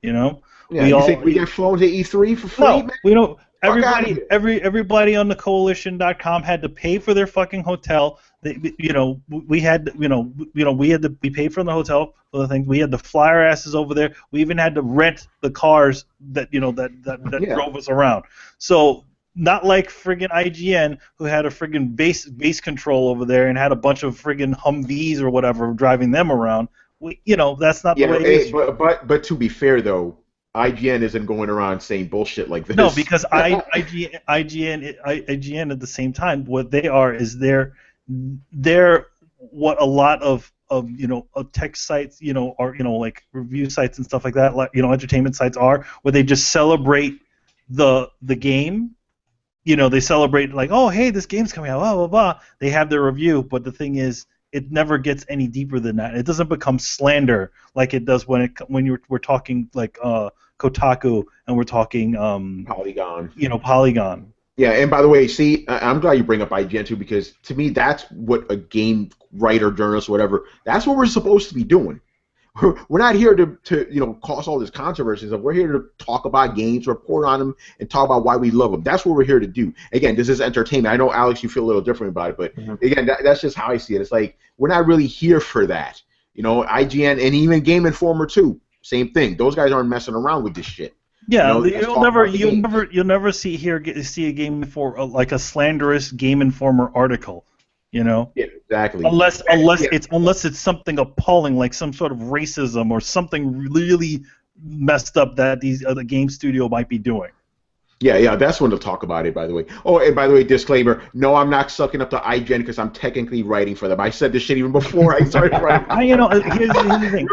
Yeah, you think we get flown to E3 for free? No, man? we don't. Everybody on the coalition.com had to pay for their fucking hotel. We had to be paid for the hotel for the things. We had to fly our asses over there. We even had to rent the cars that drove us around. So not like friggin' IGN who had a friggin' base control over there and had a bunch of friggin' Humvees or whatever driving them around. That's not the way it is. But to be fair though, IGN isn't going around saying bullshit like this. No, because IGN at the same time, what they are is they're what a lot of tech sites, or like review sites and stuff like that, like entertainment sites are, where they just celebrate the game. They celebrate like, oh hey, this game's coming out, blah blah blah. They have their review, but the thing is, it never gets any deeper than that. It doesn't become slander like it does when we're talking like Kotaku and we're talking Polygon. Polygon. Yeah, and by the way, see, I'm glad you bring up IGN too, because to me that's what a game writer, journalist, whatever, that's what we're supposed to be doing. We're not here to cause all this controversy. We're here to talk about games, report on them, and talk about why we love them. That's what we're here to do. Again, this is entertainment. I know, Alex, you feel a little different about it, but again, that's just how I see it. It's like we're not really here for that. IGN and even Game Informer too, same thing. Those guys aren't messing around with this shit. Yeah, you'll never see a Game Informer like a slanderous Game Informer article. Yeah, exactly. Unless it's something appalling, like some sort of racism or something really messed up that the game studio might be doing. Yeah, that's when they'll talk about it, by the way. Oh, and by the way, disclaimer, no, I'm not sucking up to IGN because I'm technically writing for them. I said this shit even before I started writing. Here's the thing.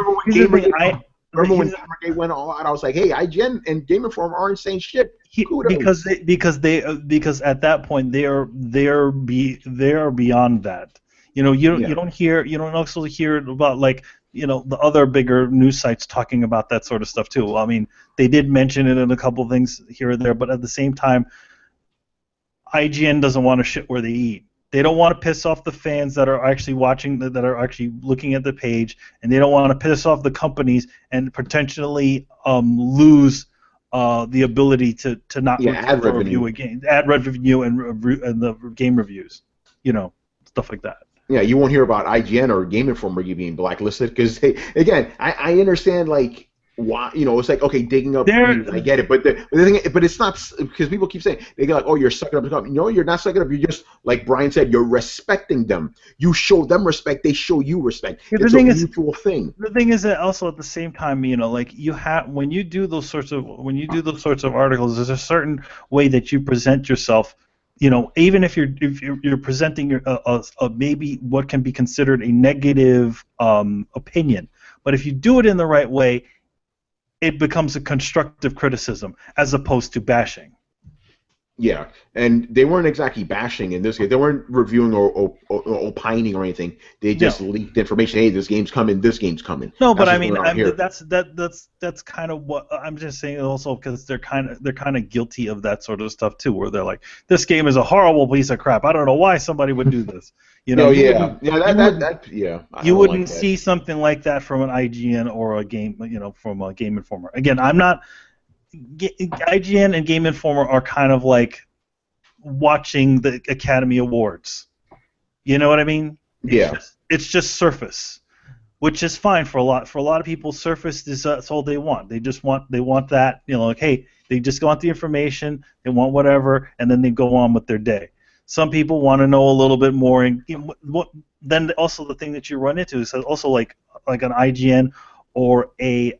Remember when Gamergate went all out? I was like, "Hey, IGN and Game Informer aren't saying shit." Because at that point they are beyond that. You don't also hear about like the other bigger news sites talking about that sort of stuff too. I mean, they did mention it in a couple of things here or there, but at the same time, IGN doesn't want to shit where they eat. They don't want to piss off the fans that are actually watching, that are actually looking at the page, and they don't want to piss off the companies and potentially lose the ability to not review a game, ad revenue and the game reviews, stuff like that. Yeah, you won't hear about IGN or Game Informer being blacklisted because, again, I understand like why it's like okay, digging up news, I get it, but the thing, but it's not because people keep saying they go like, oh, you're sucking up. No, you're not sucking up. You're just like Brian said, you're respecting them. You show them respect, they show you respect. It's a mutual thing. The thing is that also at the same time, like you have when you do those sorts of articles, there's a certain way that you present yourself. Even if you're presenting a maybe what can be considered a negative opinion, but if you do it in the right way, it becomes a constructive criticism as opposed to bashing. Yeah, and they weren't exactly bashing in this case. They weren't reviewing or opining or anything. They just leaked information. Hey, this game's coming. This game's coming. No, but I mean, that's kind of what I'm just saying. Also, because they're kind of guilty of that sort of stuff too, where they're like, this game is a horrible piece of crap. I don't know why somebody would do this. You wouldn't see something like that from an IGN or a game, from a Game Informer. Again, I'm not. IGN and Game Informer are kind of like watching the Academy Awards. You know what I mean? It's just surface, which is fine for a lot of people. Surface is that's all they want. They want that. Like hey, they just want the information. They want whatever, and then they go on with their day. Some people want to know a little bit more, and then also the thing that you run into is also like an IGN or a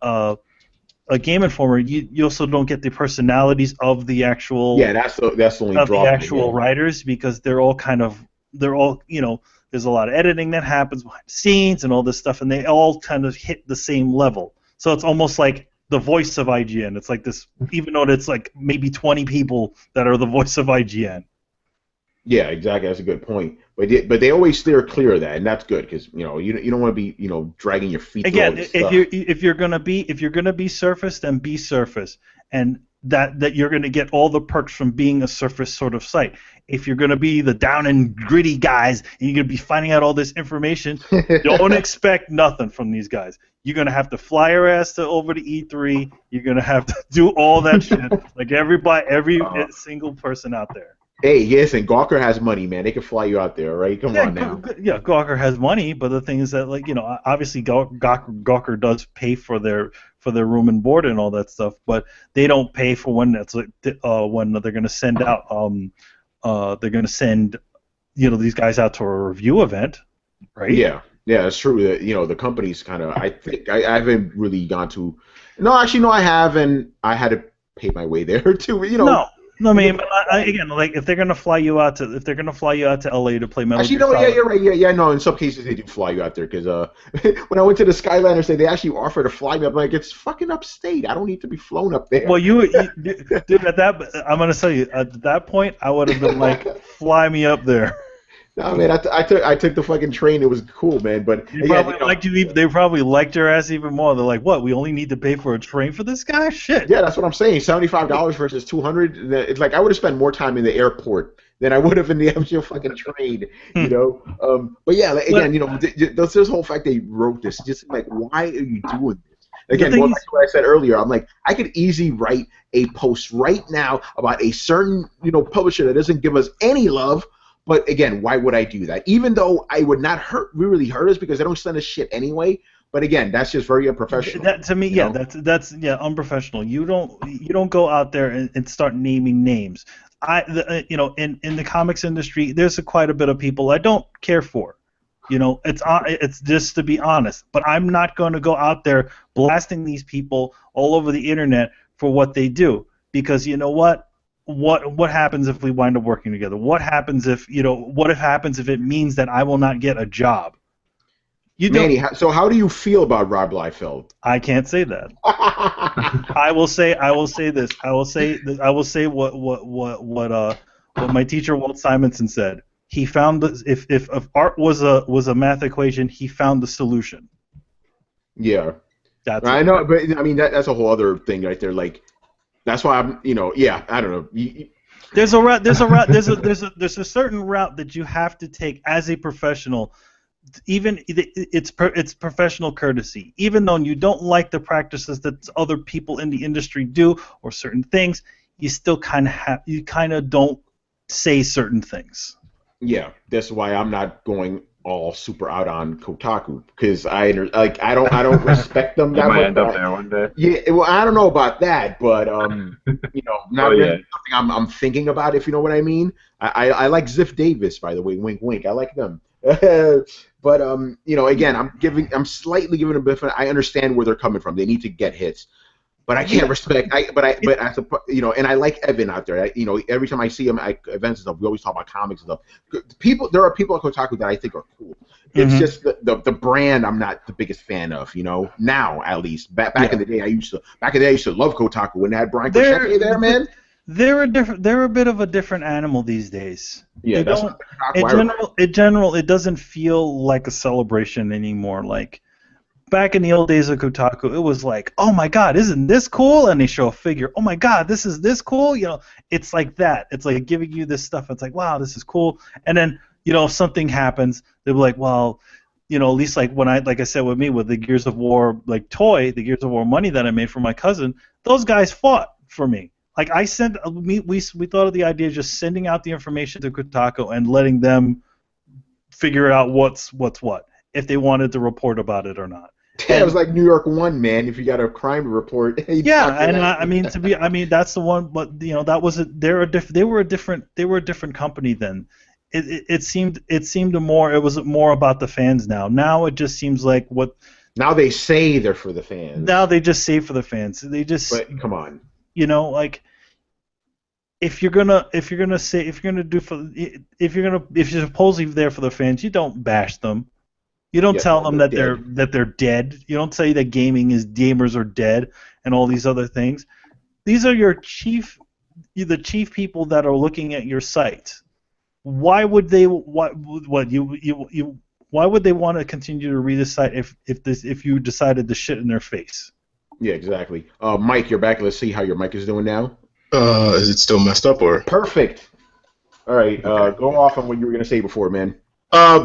Game Informer, you also don't get the personalities of the actual that's the only draw the actual writers, because they're all there's a lot of editing that happens behind the scenes and all this stuff, and they all kind of hit the same level. So it's almost like the voice of IGN. It's like this, even though it's like maybe 20 people that are the voice of IGN. Yeah, exactly. That's a good point. But they always steer clear of that, and that's good because you don't want to be dragging your feet. Again, if you're gonna be surface, then be surface, and that you're gonna get all the perks from being a surface sort of site. If you're gonna be the down and gritty guys, and you're gonna be finding out all this information, don't expect nothing from these guys. You're gonna have to fly your ass over to E3. You're gonna have to do all that shit like every single person out there. Hey, yes, and Gawker has money, man. They can fly you out there, right? Come on now. Yeah, Gawker has money, but the thing is that, obviously Gawker does pay for their room and board and all that stuff, but they don't pay for when it's when they're going to send out they're going to send these guys out to a review event, right? Yeah. Yeah, it's true that the companies kind of. I think I haven't really gone to. No, actually, no, I have, and I had to pay my way there too. No, no, I mean, again, like if they're gonna fly you out to LA to play Metal Actually, Gear no, yeah, Solid. you're right. Yeah, no. In some cases, they do fly you out there because when I went to the Skylanders, they actually offered to fly me up. I'm like, it's fucking upstate. I don't need to be flown up there. Well, dude, I'm gonna tell you, at that point, I would have been like, fly me up there. No, man, I took the fucking train. It was cool, man. But They probably liked you. They probably liked your ass even more. They're like, "What? We only need to pay for a train for this guy? Shit." yeah, that's what I'm saying. $75 versus 200. It's like I would have spent more time in the airport than I would have in the actual fucking train. But yeah, like, again, this whole fact they wrote this, just like, why are you doing this? Again, going back to what I said earlier, I'm like, I could easily write a post right now about a certain publisher that doesn't give us any love. But again, why would I do that? Even though I would not really hurt us because they don't send us shit anyway. But again, that's just very unprofessional. That to me, yeah, that's unprofessional. You don't go out there and start naming names. In the comics industry, there's quite a bit of people I don't care for. It's just to be honest. But I'm not going to go out there blasting these people all over the internet for what they do, because you know what? What happens if we wind up working together? What happens if it means that I will not get a job? Manny, so how do you feel about Rob Liefeld? I can't say that. I will say this. I will say what my teacher Walt Simonson said. He found if art was a math equation, he found the solution. Yeah. I know, but I mean that's a whole other thing right there. Like, that's why I'm, I don't know. There's a certain route that you have to take as a professional. Even it's professional courtesy. Even though you don't like the practices that other people in the industry do or certain things, you still kind of don't say certain things. Yeah, that's why I'm not going all super out on Kotaku, because I don't respect them that much. You might end up there one day. Yeah, well, I don't know about that, but not really something I'm thinking about, if you know what I mean. I like Ziff Davis, by the way, wink wink. I like them. But again, I'm slightly giving a bit. I understand where they're coming from. They need to get hits, but I can't respect. And I like Evan out there. Every time I see him at events and stuff, we always talk about comics and stuff. There are people at Kotaku that I think are cool. It's just the brand I'm not the biggest fan of. Now at least. Back in the day, I used to love Kotaku when they had Brian Crochet there, man. They're a bit of a different animal these days. Yeah, it doesn't feel like a celebration anymore. Like back in the old days of Kotaku, it was like, oh my God, isn't this cool? And they show a figure. Oh my God, this is this cool. It's like that. It's like giving you this stuff. It's like, wow, this is cool. And then if something happens, they'll be like, well, at least like like I said with me with the Gears of War toy, the Gears of War money that I made for my cousin, those guys fought for me. Like we thought of the idea of just sending out the information to Kotaku and letting them figure out what's what, if they wanted to report about it or not. Yeah, it was like New York One, man. If you got a crime report. Yeah, and that's the one. But that was they were a different company then. It seemed more. It was more about the fans now. Now it just seems like what. Now they say they're for the fans. Now they just say for the fans. They just. But come on. Like if you're supposedly there for the fans, you don't bash them. You don't tell them that they're dead. You don't say that gamers are dead and all these other things. These are the chief people that are looking at your site. Why would they why would they want to continue to read the site if you decided to shit in their face? Yeah, exactly. Mike, you're back. Let's see how your mic is doing now. Is it still messed up or? Perfect. All right, go off on what you were gonna say before, man.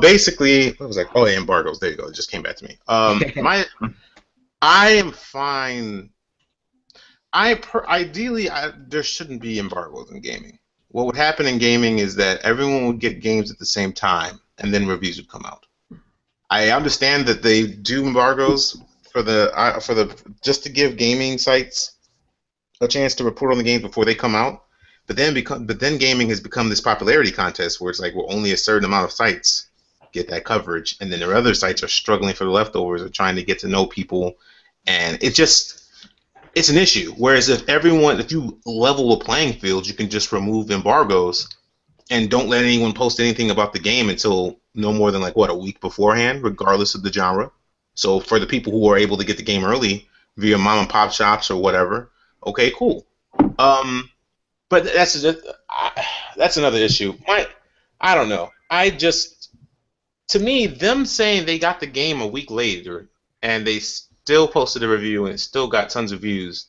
Basically, I was like, oh, embargoes. There you go. It just came back to me. I am fine. Ideally, there shouldn't be embargoes in gaming. What would happen in gaming is that everyone would get games at the same time, and then reviews would come out. I understand that they do embargoes for just to give gaming sites a chance to report on the games before they come out. But then gaming has become this popularity contest where it's like, well, only a certain amount of sites get that coverage, and then their other sites are struggling for the leftovers or trying to get to know people, and it's an issue. Whereas if you level the playing field, you can just remove embargoes and don't let anyone post anything about the game until no more than a week beforehand, regardless of the genre. So for the people who are able to get the game early via mom and pop shops or whatever, okay, cool. But that's another issue. I don't know. To me, them saying they got the game a week later and they still posted a review and it still got tons of views,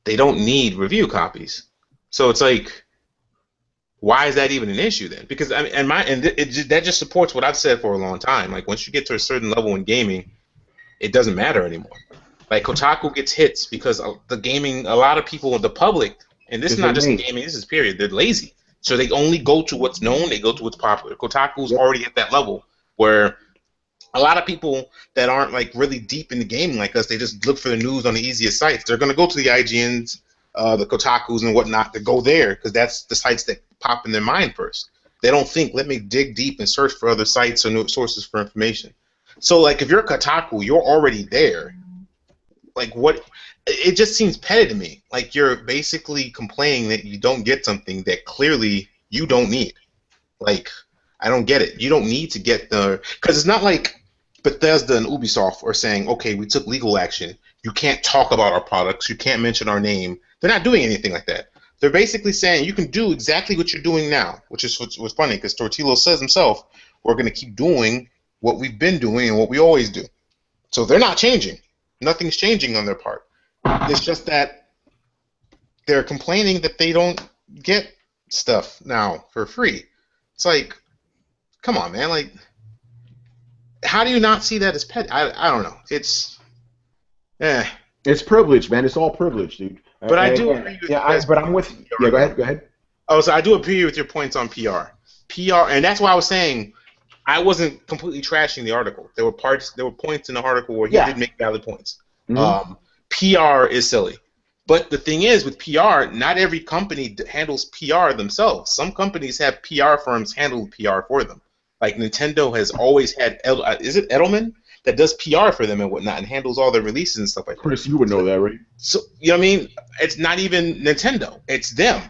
they don't need review copies. So it's like, why is that even an issue then? Because that just supports what I've said for a long time. Like, once you get to a certain level in gaming, it doesn't matter anymore. Like, Kotaku gets hits because a lot of people, the public, and this is not just in gaming, this is period, they're lazy. So they only go to what's known, they go to what's popular. Kotaku's already at that level where a lot of people that aren't really deep in the gaming like us, they just look for the news on the easiest sites. They're going to go to the IGNs, the Kotakus and whatnot, to go there because that's the sites that pop in their mind first. They don't think, let me dig deep and search for other sites or new sources for information. So, if you're Kotaku, you're already there. What? It just seems petty to me. You're basically complaining that you don't get something that clearly you don't need. I don't get it. You don't need to get because it's not like Bethesda and Ubisoft are saying, okay, we took legal action. You can't talk about our products. You can't mention our name. They're not doing anything like that. They're basically saying you can do exactly what you're doing now, which is what's funny because Tortillo says himself, we're going to keep doing what we've been doing and what we always do. So they're not changing. Nothing's changing on their part. It's just that they're complaining that they don't get stuff now for free. It's like, come on, man. How do you not see that as petty? I don't know. It's privilege, man. It's all privilege, dude. But I do agree with but I'm with you. Yeah, go ahead. Oh, so I do agree with your points on PR. And that's why I was saying I wasn't completely trashing the article. There were points in the article where he did make valid points. Mm-hmm. PR is silly. But the thing is, with PR, not every company handles PR themselves. Some companies have PR firms handle PR for them. Like Nintendo has always had, is it Edelman? That does PR for them and whatnot and handles all their releases and stuff like that. Chris, you would know that, right? So, you know what I mean? It's not even Nintendo. It's them.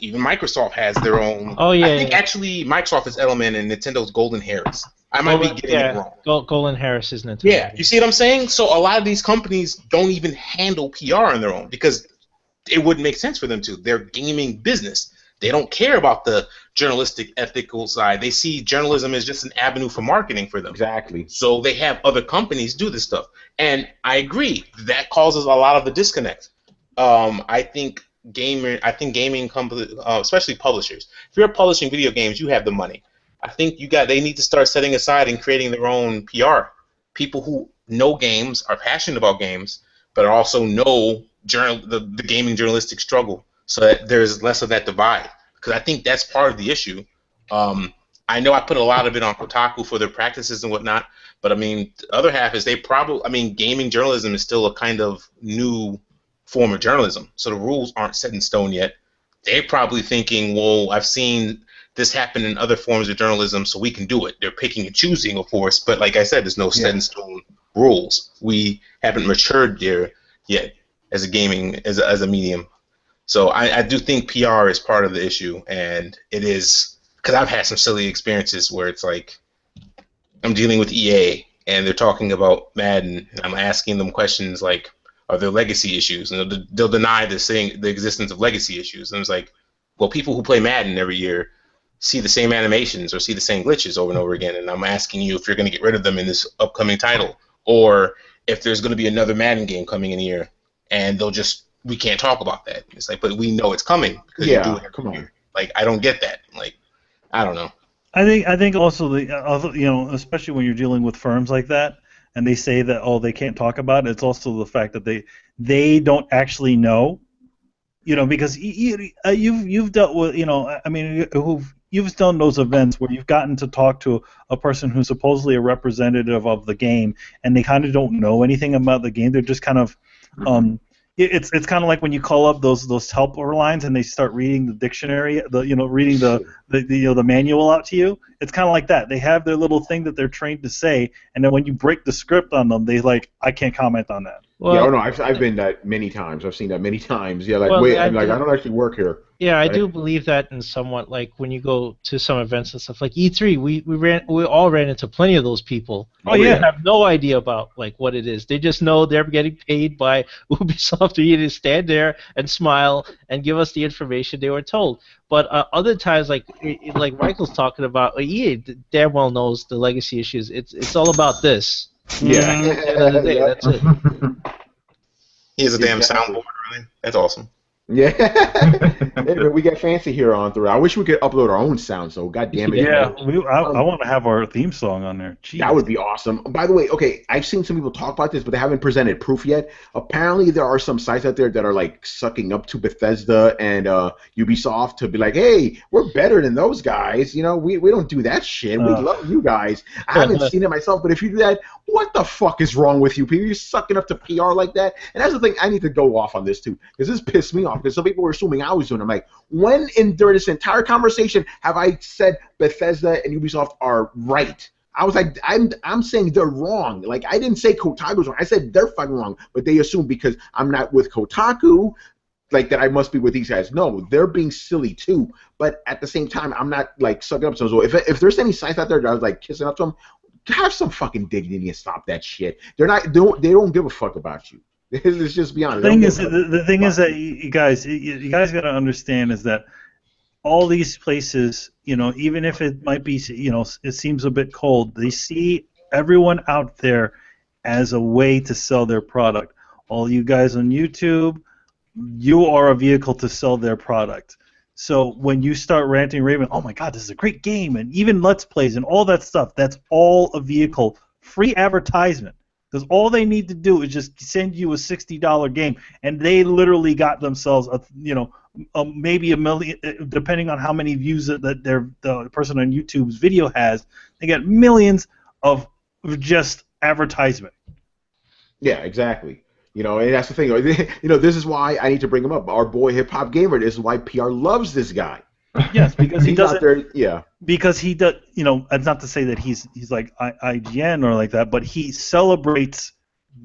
Even Microsoft has their own. Oh, yeah. I think actually Microsoft is Edelman and Nintendo's Golden Harris. I might be getting it wrong. Golden Harris is Nintendo. Yeah, you see what I'm saying? So a lot of these companies don't even handle PR on their own because it wouldn't make sense for them to. They're gaming business. They don't care about the journalistic, ethical side. They see journalism as just an avenue for marketing for them. Exactly. So they have other companies do this stuff. And I agree. That causes a lot of the disconnect. I think gaming companies, especially publishers, if you're publishing video games, you have the money. I think they need to start setting aside and creating their own PR. People who know games, are passionate about games, but also know the gaming journalistic struggle, so that there's less of that divide. Because I think that's part of the issue. I know I put a lot of it on Kotaku for their practices and whatnot, but the other half is gaming journalism is still a kind of new form of journalism, so the rules aren't set in stone yet. They're probably thinking, well, I've seen this happen in other forms of journalism, so we can do it. They're picking and choosing, of course, but like I said, there's no set in stone rules. We haven't matured there yet as a medium. So I do think PR is part of the issue, and it is, because I've had some silly experiences where it's like I'm dealing with EA and they're talking about Madden, and I'm asking them questions like, are there legacy issues? And they'll deny the existence of legacy issues. And it's like, well, people who play Madden every year see the same animations or see the same glitches over and over again, and I'm asking you if you're going to get rid of them in this upcoming title, or if there's going to be another Madden game coming in here, and we can't talk about that. It's like, but we know it's coming because you do it every year. I don't get that. I don't know. I think also especially when you're dealing with firms like that, and they say that they can't talk about it. It's also the fact that they don't actually know, because you've dealt with you've done those events where you've gotten to talk to a person who's supposedly a representative of the game, and they kind of don't know anything about the game. They're just kind of It's kind of like when you call up those helper lines and they start reading the dictionary, reading the manual out to you. It's kind of like that. They have their little thing that they're trained to say, and then when you break the script on them, they I can't comment on that. Well, yeah, no, I've been that many times. I've seen that many times. Yeah, like wait, I don't actually work here. Yeah, I do believe that in somewhat, like when you go to some events and stuff like E3, we all ran into plenty of those people. Oh yeah, they have no idea about like what it is. They just know they're getting paid by Ubisoft to stand there and smile and give us the information they were told. But other times, like Michael's talking about, EA damn well knows the legacy issues. It's all about this. Yeah, At the end of the day, that's it. He has a damn soundboard, really. That's awesome. Yeah, anyway, we get fancy here on Throwdown. I wish we could upload our own sound. So, god damn it. Yeah, I want to have our theme song on there. Jeez. That would be awesome. By the way, okay, I've seen some people talk about this, but they haven't presented proof yet. Apparently, there are some sites out there that are like sucking up to Bethesda and Ubisoft to be like, hey, we're better than those guys. You know, we don't do that shit. We love you guys. I haven't seen it myself, but if you do that, what the fuck is wrong with you people? You're sucking up to PR like that. And that's the thing. I need to go off on this too, because this pissed me off. Because some people were assuming I was doing it. I'm like, when during this entire conversation have I said Bethesda and Ubisoft are right? I was like, I'm saying they're wrong. Like, I didn't say Kotaku's wrong. I said they're fucking wrong. But they assume because I'm not with Kotaku, like that I must be with these guys. No, they're being silly too. But at the same time, I'm not like sucking up to them. So if there's any sites out there that I was like kissing up to them, have some fucking dignity and stop that shit. They don't give a fuck about you. Let's just be honest. The thing is that you guys got to understand is that all these places, even if it might be, it seems a bit cold, they see everyone out there as a way to sell their product. All you guys on YouTube, you are a vehicle to sell their product. So when you start ranting, raving, oh my God, this is a great game, and even Let's Plays and all that stuff, that's all a vehicle, free advertisement. Because all they need to do is just send you a $60 game, and they literally got themselves, maybe 1 million, depending on how many views that the person on YouTube's video has. They get millions of just advertisement. Yeah, exactly. And that's the thing. This is why I need to bring him up. Our boy Hip Hop Gamer. This is why PR loves this guy. Yes, because he does it. Yeah. Because he does. It's not to say that he's like IGN or like that, but he celebrates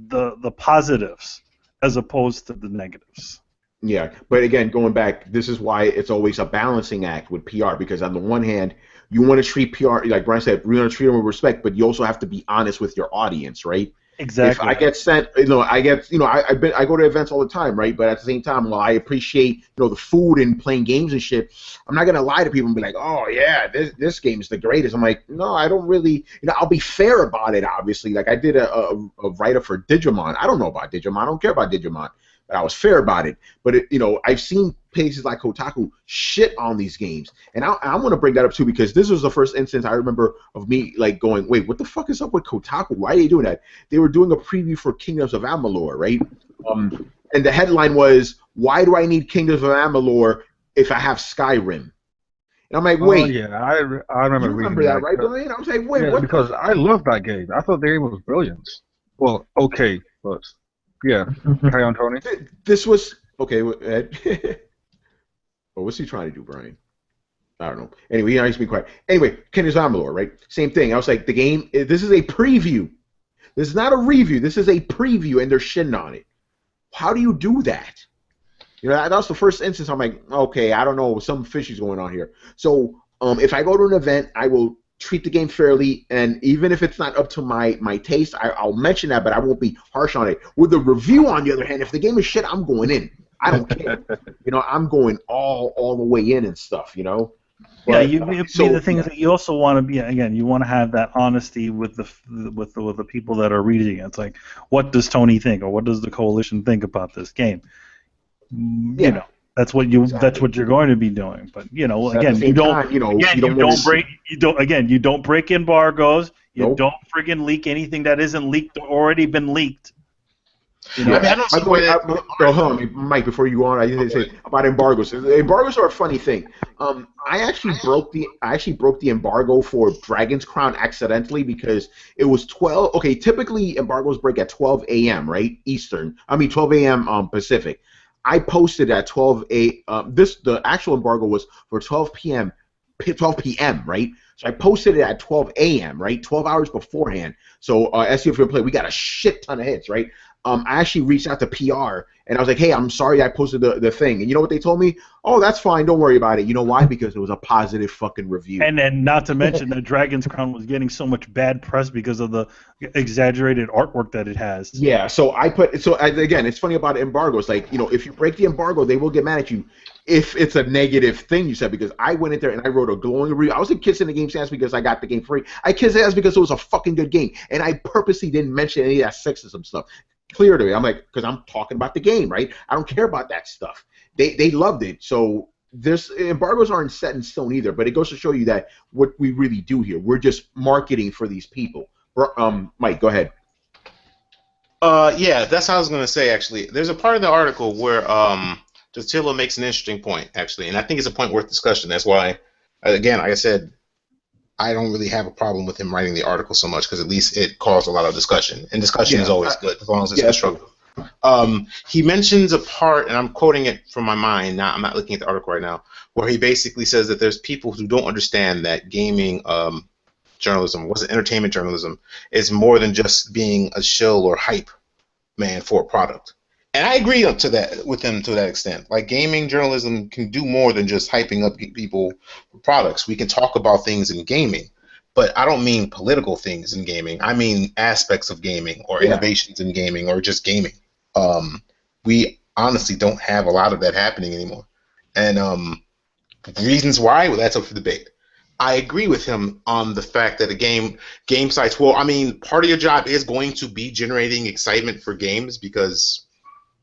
the positives as opposed to the negatives. Yeah, but again, going back, this is why it's always a balancing act with PR. Because on the one hand, you want to treat PR, like Brian said, you want to treat them with respect, but you also have to be honest with your audience, right? Exactly. If I get sent, I go to events all the time, right? But at the same time, while I appreciate, the food and playing games and shit, I'm not gonna lie to people and be like, oh yeah, this game is the greatest. I'm like, no, I don't really, I'll be fair about it, obviously. Like I did a write-up for Digimon. I don't know about Digimon. I don't care about Digimon. But I was fair about it. But I've seen pages like Kotaku shit on these games, and I'm going to bring that up too because this was the first instance I remember of me like going, wait, what the fuck is up with Kotaku? Why are they doing that? They were doing a preview for Kingdoms of Amalur, right? And the headline was, why do I need Kingdoms of Amalur if I have Skyrim? And I'm like, wait. Oh yeah, I remember. You remember that, right, Brian? I was like, wait, what? Because I love that game. I thought the game was brilliant. Well, okay, but. Yeah. Carry on, Tony. This was okay. Ed. What's he trying to do, Brian? I don't know. Anyway, he needs to be quiet. Anyway, Kingdoms of Amalur, right? Same thing. I was like, the game. This is a preview. This is not a review. This is a preview, and they're shitting on it. How do you do that? That was the first instance. I'm like, okay, I don't know. Some fishy's going on here. So, if I go to an event, I will treat the game fairly, and even if it's not up to my taste, I'll mention that, but I won't be harsh on it. With the review, on the other hand, if the game is shit, I'm going in. I don't care. I'm going all the way in and stuff. But, the thing is that you also want to be, again, you want to have that honesty with the people that are reading it. It's like, what does Tony think, or what does the coalition think about this game? That's what That's what you're going to be doing. But again, you don't break embargoes. You don't friggin' leak anything that isn't leaked or already been leaked. You know, I mean, I don't see where that. hold on, Mike. Before you go on, I didn't say about embargoes. Embargoes are a funny thing. I actually broke the embargo for Dragon's Crown accidentally because it was 12. Okay, typically embargoes break at 12 a.m. right Eastern. I mean 12 a.m. Pacific. I posted at 12 a. The actual embargo was for 12 p.m. 12 p.m. right. So I posted it at 12 a.m. right, 12 hours beforehand. So SEO for Play, we got a shit ton of hits, right? I actually reached out to PR and I was like, hey, I'm sorry I posted the thing. And you know what they told me? Oh, that's fine. Don't worry about it. You know why? Because it was a positive fucking review. And then not to mention that Dragon's Crown was getting so much bad press because of the exaggerated artwork that it has. Yeah, again, it's funny about embargoes. Like, you know, if you break the embargo, they will get mad at you if it's a negative thing you said, because I went in there and I wrote a glowing review. I wasn't kissing the game's ass because I got the game free. I kissed it ass because it was a fucking good game. And I purposely didn't mention any of that sexism stuff. Clear to me. I'm like, because I'm talking about the game, right? I don't care about that stuff. They loved it. So this embargoes aren't set in stone either, but it goes to show you that what we really do here, we're just marketing for these people. Mike, go ahead. Yeah, that's what I was gonna say. Actually, there's a part of the article where Justillo makes an interesting point, actually, and I think it's a point worth discussion. That's why, again, like I said, I don't really have a problem with him writing the article so much because at least it caused a lot of discussion, and discussion is always good as long as it's constructive. He mentions a part, and I'm quoting it from my mind. I'm not looking at the article right now, where he basically says that there's people who don't understand that gaming journalism, entertainment journalism, is more than just being a shill or hype man for a product. And I agree with him to that extent. Like, gaming journalism can do more than just hyping up people for products. We can talk about things in gaming, but I don't mean political things in gaming. I mean aspects of gaming or innovations in gaming or just gaming. We honestly don't have a lot of that happening anymore. And reasons why, well, that's up for debate. I agree with him on the fact that game sites, well, I mean, part of your job is going to be generating excitement for games because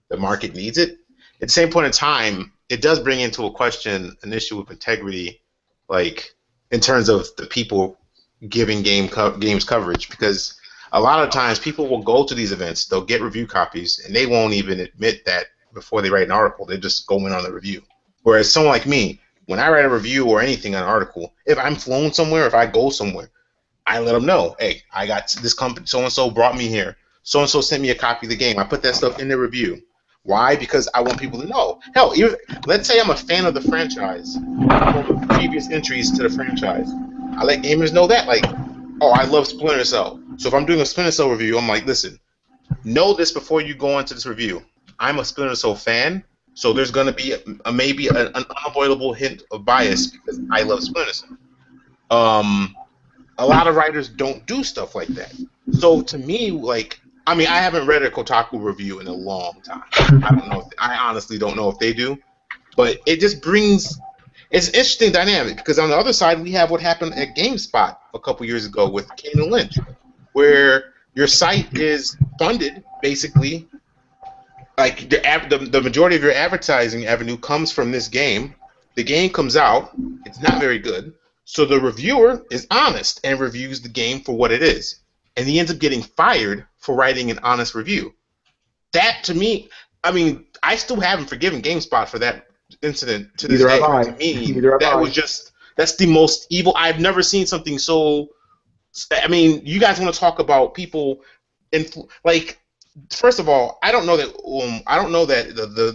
the market needs it. At the same point in time, it does bring into a question an issue of integrity, like in terms of the people giving games coverage, because a lot of times people will go to these events, they'll get review copies, and they won't even admit that before they write an article. They just go in on the review. Whereas someone like me, when I write a review or anything on an article, if I'm flown somewhere, if I go somewhere, I let them know, hey, I got this company, so-and-so brought me here. So-and-so sent me a copy of the game. I put that stuff in the review. Why? Because I want people to know. Hell, let's say I'm a fan of the franchise from previous entries to the franchise. I let gamers know that, like, oh, I love Splinter Cell. So if I'm doing a Splinter Cell review, I'm like, listen, know this before you go into this review. I'm a Splinter Cell fan, so there's going to be maybe an unavoidable hint of bias because I love Splinter Cell. A lot of writers don't do stuff like that. So to me, like, I mean, I haven't read a Kotaku review in a long time. I honestly don't know if they do, but it just brings. It's an interesting dynamic because on the other side we have what happened at GameSpot a couple years ago with Kane and Lynch, where your site is funded basically. Like the majority of your advertising avenue comes from this game. The game comes out, it's not very good, so the reviewer is honest and reviews the game for what it is. And he ends up getting fired for writing an honest review. That, to me, I mean, I still haven't forgiven GameSpot for that incident to this day. To me, that's the most evil. I've never seen something so. I mean, you guys want to talk about people, like, first of all, I don't know that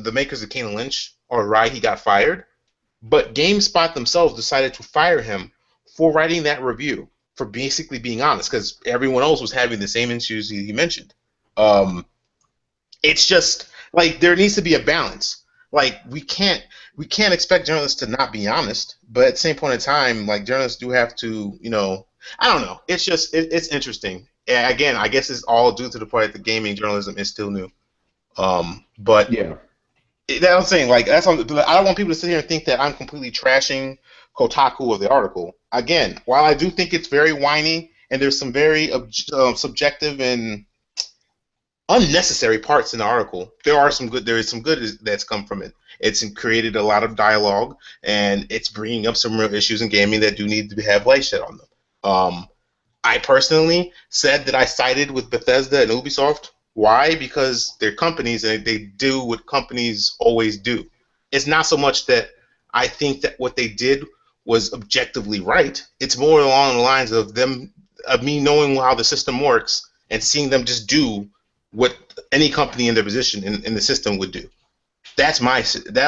the makers of Kane and Lynch are right. He got fired, but GameSpot themselves decided to fire him for writing that review, for basically being honest, because everyone else was having the same issues you mentioned. It's just like there needs to be a balance. Like we can't expect journalists to not be honest, but at the same point in time, like journalists do have to, I don't know. It's just it's interesting. And again, I guess it's all due to the point that the gaming journalism is still new. But yeah, that's what I'm saying. Like I don't want people to sit here and think that I'm completely trashing Kotaku or the article. Again, while I do think it's very whiny and there's some very subjective and unnecessary parts in the article, there is some good that's come from it. It's created a lot of dialogue and it's bringing up some real issues in gaming that do need to have light shed on them. I personally said that I sided with Bethesda and Ubisoft Why? Because they're companies and they do what companies always do. It's not so much that I think that what they did was objectively right. It's more along the lines of me knowing how the system works and seeing them just do what any company in their position in the system would do. That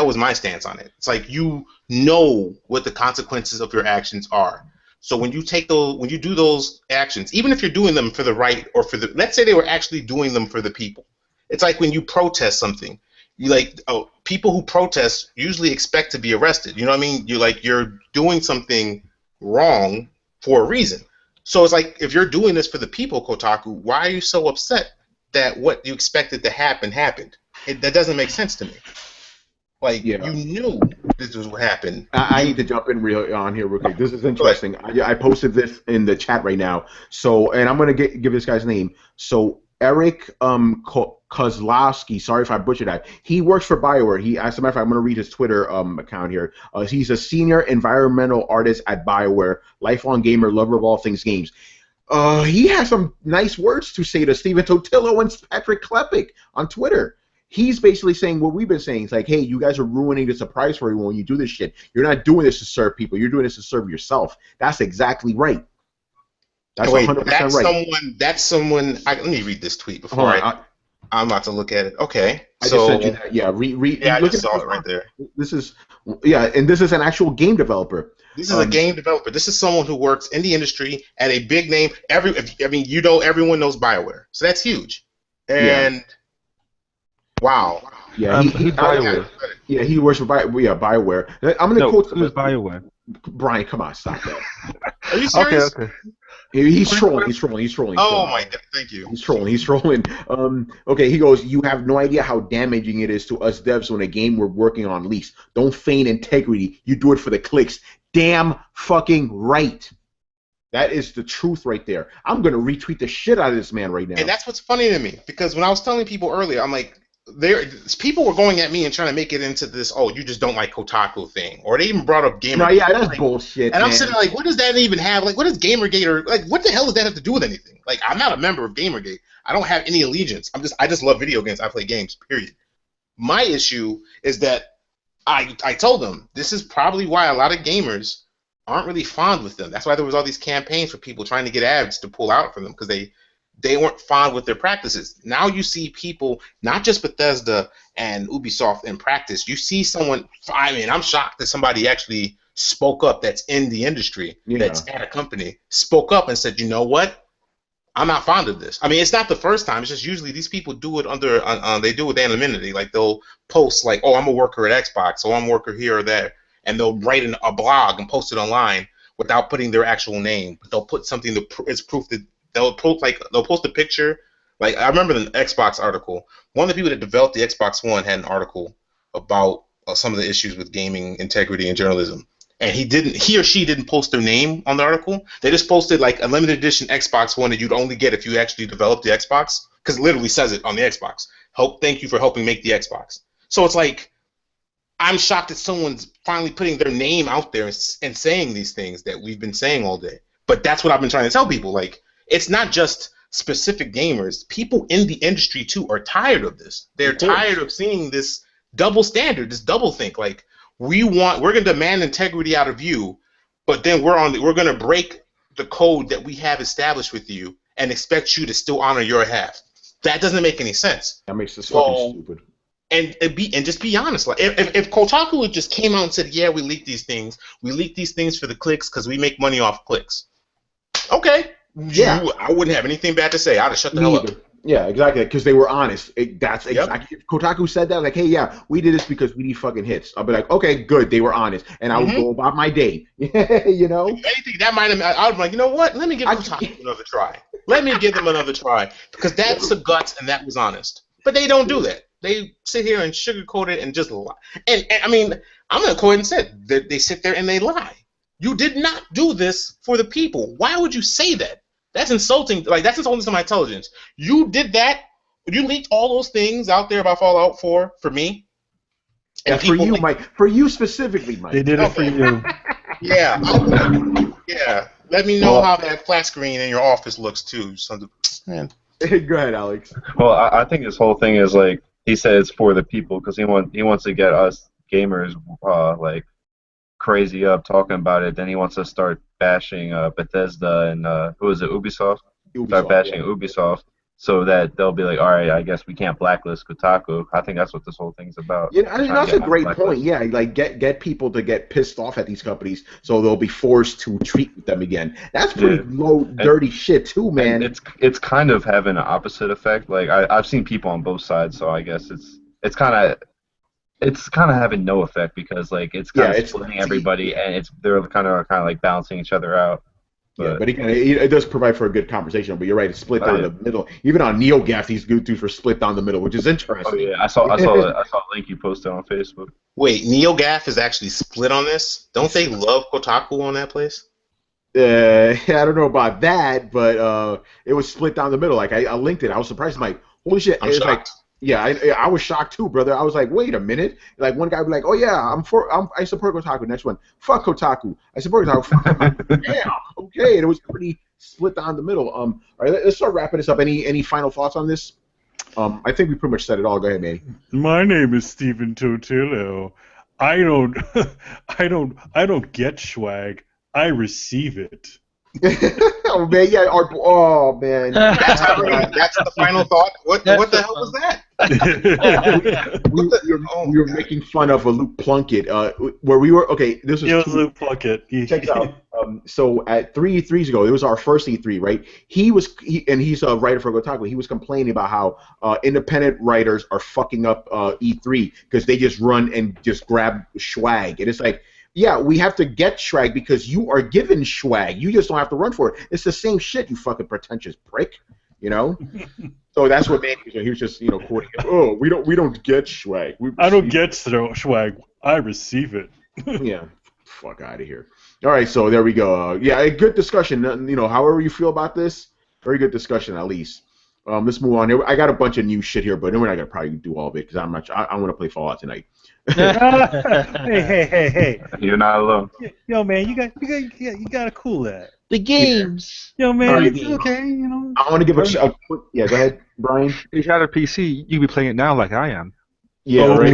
was my stance on it. It's like you know what the consequences of your actions are. So when you do those actions, even if you're doing them for the right or for the, let's say they were actually doing them for the people. It's like when you protest something. People who protest usually expect to be arrested. You know what I mean? You're doing something wrong for a reason. So it's like if you're doing this for the people, Kotaku, why are you so upset that what you expected to happen happened? That doesn't make sense to me. You knew this was what happened. I need to jump in on here real quick. This is interesting. I posted this in the chat right now. So, and I'm gonna give this guy's name. So Eric Kozlowski, sorry if I butchered that. He works for BioWare. As a matter of fact, I'm going to read his Twitter account here. He's a senior environmental artist at BioWare, lifelong gamer, lover of all things games. He has some nice words to say to Steven Totillo and Patrick Klepek on Twitter. He's basically saying what we've been saying. It's like, hey, you guys are ruining the surprise for everyone when you do this shit. You're not doing this to serve people. You're doing this to serve yourself. That's exactly right. That's 100% right. That's someone. Let me read this tweet before I'm about to look at it. Okay. I just sent you that. Yeah, read. Yeah, I just saw it right there. This is and this is an actual game developer. This is a game developer. This is someone who works in the industry at a big name. Everyone knows BioWare, so that's huge. And wow. Yeah, BioWare. Yeah, he works for BioWare. I'm going to quote who's BioWare? Brian, come on, stop that. Are you serious? Okay. He's trolling. Oh my God! Thank you. He's trolling. Okay, he goes, you have no idea how damaging it is to us devs when a game we're working on leaks. Don't feign integrity. You do it for the clicks. Damn fucking right. That is the truth right there. I'm going to retweet the shit out of this man right now. And that's what's funny to me, because when I was telling people earlier, I'm like, people were going at me and trying to make it into this, oh, you just don't like Kotaku thing. Or they even brought up Gamergate. No, yeah, that's bullshit, And man. I'm sitting there like, what does that even have? Like, what is Gamergate? Or, like, what the hell does that have to do with anything? Like, I'm not a member of Gamergate. I don't have any allegiance. I just love video games. I play games, period. My issue is that I told them, this is probably why a lot of gamers aren't really fond with them. That's why there was all these campaigns for people trying to get ads to pull out from them, because they weren't fond with their practices. Now you see people, not just Bethesda and Ubisoft in practice, you see someone, I'm shocked that somebody actually spoke up that's in the industry, that's at a company, spoke up and said, you know what? I'm not fond of this. It's not the first time. It's just usually these people do it they do it with anonymity. Like, they'll post like, oh, I'm a worker at Xbox, so I'm a worker here or there. And they'll write a blog and post it online without putting their actual name. But they'll put something as proof that they'll post a picture. Like, I remember the Xbox article. One of the people that developed the Xbox One had an article about some of the issues with gaming integrity and journalism. And he or she didn't post their name on the article. They just posted like a limited edition Xbox One that you'd only get if you actually developed the Xbox, because it literally says it on the Xbox. Thank you for helping make the Xbox. So it's like, I'm shocked that someone's finally putting their name out there and saying these things that we've been saying all day. But that's what I've been trying to tell people. Like, it's not just specific gamers. People in the industry too are tired of this. They're tired of seeing this double standard, this double think. Like, we're going to demand integrity out of you, but then we're going to break the code that we have established with you and expect you to still honor your half. That doesn't make any sense. That makes this fucking stupid. And just be honest. Like, if Kotaku just came out and said, yeah, we leaked these things for the clicks because we make money off clicks. Okay. Yeah. I wouldn't have anything bad to say. I'd have shut the hell up. Yeah, exactly, because they were honest. That's exactly. Kotaku said that, like, hey, yeah, we did this because we need fucking hits. I'll be like, okay, good, they were honest, and I would go about my day. You know? If anything, that might have. I would be like, you know what? Let me give Kotaku another try. Let me give them another try, because that's the guts and that was honest. But they don't do that. They sit here and sugarcoat it and just lie. And I'm going to go ahead and say that they sit there and they lie. You did not do this for the people. Why would you say that? That's insulting. Like, that's insulting to my intelligence. You did that. You leaked all those things out there about Fallout 4 for me. And for you, Mike. For you specifically, Mike. They did it for you. Yeah. Yeah. Let me know how that flat screen in your office looks too. Man. Go ahead, Alex. Well, I think this whole thing is like he said it's for the people because he wants to get us gamers like crazy up talking about it. Then he wants to start bashing Bethesda and who is it, Ubisoft? Start bashing Ubisoft so that they'll be like, all right, I guess we can't blacklist Kotaku. I think that's what this whole thing's about. Yeah, I mean, that's a great point. Yeah, like get people to get pissed off at these companies so they'll be forced to treat them again. That's pretty low, dirty shit too, man. It's kind of having an opposite effect. Like I've seen people on both sides, so I guess it's kind of having no effect because like it's kind of splitting everybody, and they're kind of like balancing each other out. But it does provide for a good conversation. But you're right, it's split down the middle. Even on NeoGaf, these good dudes were split down the middle, which is interesting. Oh yeah, I saw a link you posted on Facebook. Wait, NeoGaf is actually split on this? Don't they love Kotaku on that place? I don't know about that, but it was split down the middle. Like I linked it. I was surprised. I'm like, holy shit! I'm shocked. Like, yeah, I was shocked too, brother. I was like, wait a minute. Like one guy would be like, oh yeah, I support Kotaku. Next one, fuck Kotaku. I support Kotaku. Fuck Kotaku. Yeah, okay. And it was pretty split down the middle. All right, let's start wrapping this up. Any final thoughts on this? I think we pretty much said it all. Go ahead, Manny. My name is Stephen Totillo. I don't get swag. I receive it. Oh man, yeah. Oh man. That's the final thought. What the hell was that? We were making fun of a Luke Plunkett, where we were. Okay, this was. It was Luke Plunkett. Check it out. So at 3 E3s ago, it was our first E3, right? And he's a writer for Kotaku. He was complaining about how independent writers are fucking up E3 because they just run and just grab swag, and it's like. Yeah, we have to get swag because you are given swag. You just don't have to run for it. It's the same shit, you fucking pretentious prick. You know? So that's what Manny was doing. He was just, quoting it. Oh, we don't get swag. I don't get swag. I receive it. Yeah. Fuck out of here. All right, so there we go. Yeah, a good discussion. However you feel about this, very good discussion at least. Let's move on. I got a bunch of new shit here, but then we're not gonna probably do all of it because I'm not. I want to play Fallout tonight. Hey! You're not alone. Yo, man, you gotta cool that. The games. Yo, man, Right. it's okay. I want to give a quick. Yeah, go ahead, Brian. If you had a PC, you'd be playing it now like I am. Yeah, right.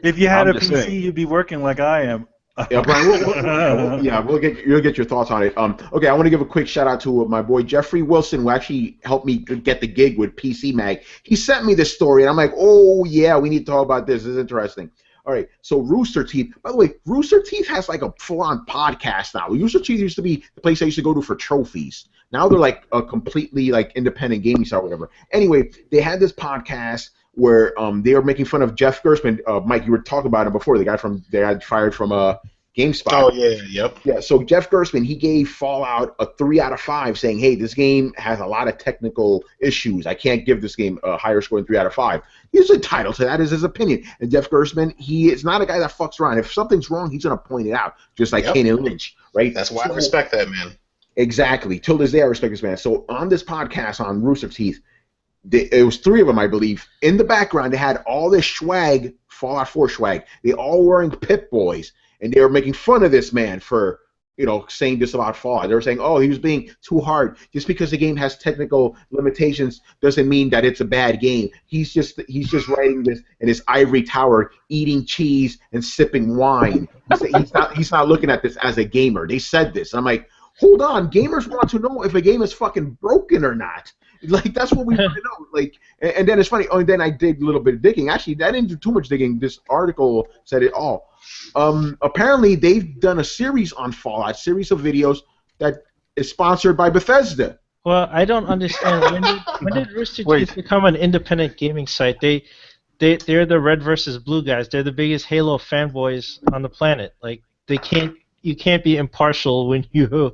If you had I'm a just PC, saying. you'd be working like I am. Yeah, Brian. You'll get your thoughts on it. Okay, I want to give a quick shout out to my boy Jeffrey Wilson, who actually helped me get the gig with PC Mag. He sent me this story, and I'm like, oh yeah, we need to talk about this. This is interesting. All right, so Rooster Teeth. By the way, Rooster Teeth has like a full-on podcast now. Rooster Teeth used to be the place I used to go to for trophies. Now they're like a completely like independent gaming site or whatever. Anyway, they had this podcast where they were making fun of Jeff Gerstman. Mike, you were talking about him before. The guy they got fired from GameSpot. Oh yeah, yep. Yeah, so Jeff Gerstman, he gave Fallout a 3 out of 5, saying, "Hey, this game has a lot of technical issues. I can't give this game a higher score than 3 out of 5." He's entitled to that, is his opinion. And Jeff Gerstman, he is not a guy that fucks around. If something's wrong, he's gonna point it out, just like Kane and Lynch, right? That's why I respect that man. Exactly. Till this day, I respect this man. So on this podcast on Rooster Teeth, it was 3 of them, I believe. In the background, they had all this swag, Fallout 4 swag. They all wearing Pip Boys, and they were making fun of this man for, saying this about Fallout. They were saying, oh, he was being too hard. Just because the game has technical limitations doesn't mean that it's a bad game. He's just writing this in his ivory tower, eating cheese and sipping wine. He's not looking at this as a gamer. They said this. I'm like, hold on, gamers want to know if a game is fucking broken or not. Like, that's what we want to know. Like, and then it's funny. Oh, and then I did a little bit of digging. Actually, I didn't do too much digging. This article said it all. Apparently, they've done a series on Fallout, series of videos that is sponsored by Bethesda. Well, I don't understand. When did Rooster Teeth become an independent gaming site? They're the red versus blue guys. They're the biggest Halo fanboys on the planet. Like, you can't be impartial when you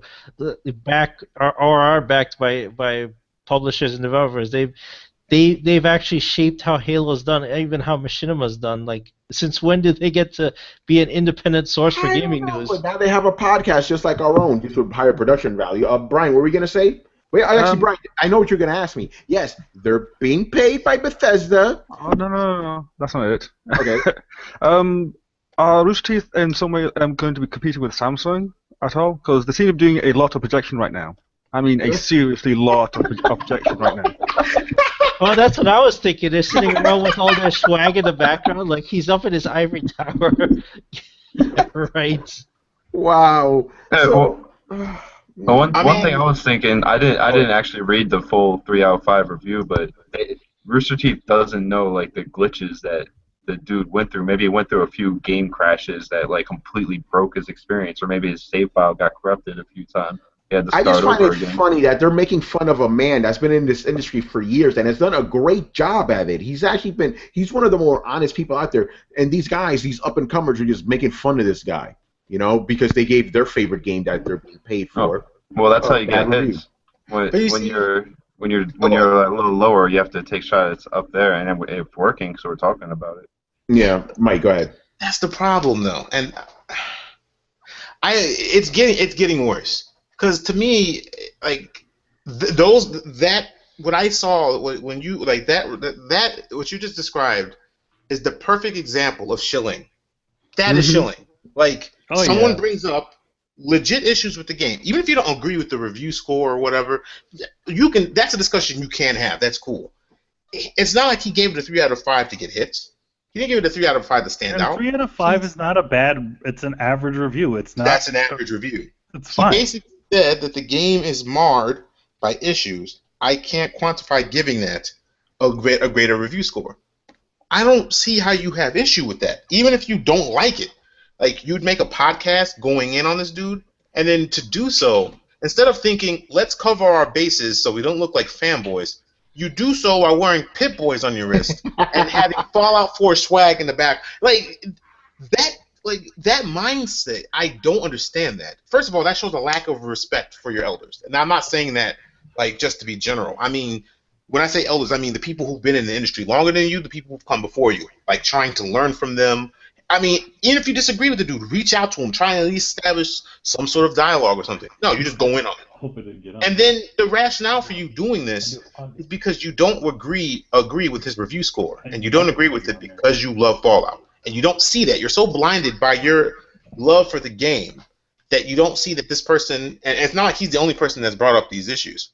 back or are backed by publishers and developers. They've actually shaped how Halo's done, even how Machinima's done. Like, since when did they get to be an independent source for gaming news? But now they have a podcast just like our own, just with higher production value. Brian, what were we gonna say? Wait, Brian, I know what you're gonna ask me. Yes, they're being paid by Bethesda. Oh no, that's not it. Okay. Are Rooster Teeth in some way going to be competing with Samsung at all? Because they seem to be doing a lot of projection right now. I mean, a seriously lot of objection right now. Well, that's what I was thinking. They're sitting around with all their swag in the background, like he's up in his ivory tower. Right. Wow. Well, one I mean- thing I was thinking, I didn't actually read the full 3 out of 5 review, but Rooster Teeth doesn't know like the glitches that the dude went through. Maybe he went through a few game crashes that like completely broke his experience, or maybe his save file got corrupted a few times. He had to I start just find over it again. funny that they're making fun of a man that's been in this industry for years and has done a great job at it. He's one of the more honest people out there. And these guys, these up-and-comers, are just making fun of this guy, you know, because they gave their favorite game that they're being paid for. Well, that's how you get bad hits. When see- you're a little lower, you have to take shots up there, and it's working, so we're talking about it. Yeah, Mike, go ahead. That's the problem, though, and it's getting worse. Because to me, like what I saw when you like that what you just described is the perfect example of shilling. That is shilling. Like someone brings up legit issues with the game, even if you don't agree with the review score or whatever, you can. That's a discussion you can have. That's cool. It's not like he gave it a 3 out of 5 to get hits. He didn't give it a 3 out of 5 to stand out. 3 out of 5 is not a bad. It's an average review. It's not. That's an average review. It's fine. He basically said that the game is marred by issues. I can't quantify giving that a greater review score. I don't see how you have issue with that, even if you don't like it. Like, you'd make a podcast going in on this dude, and then to do so, instead of thinking, let's cover our bases so we don't look like fanboys, you do so while wearing Pip-Boys on your wrist and having Fallout 4 swag in the back. Like that mindset, I don't understand that. First of all, that shows a lack of respect for your elders. And I'm not saying that like just to be general. I mean, when I say elders, I mean the people who've been in the industry longer than you, the people who've come before you, like trying to learn from them. I mean, even if you disagree with the dude, reach out to him, try and at least establish some sort of dialogue or something. No, you just go in on it. Hope it didn't get on. And then the rationale for you doing this is because you don't agree with his review score, and you don't agree with it because you love Fallout, and you don't see that. You're so blinded by your love for the game that you don't see that this person, and it's not like he's the only person that's brought up these issues.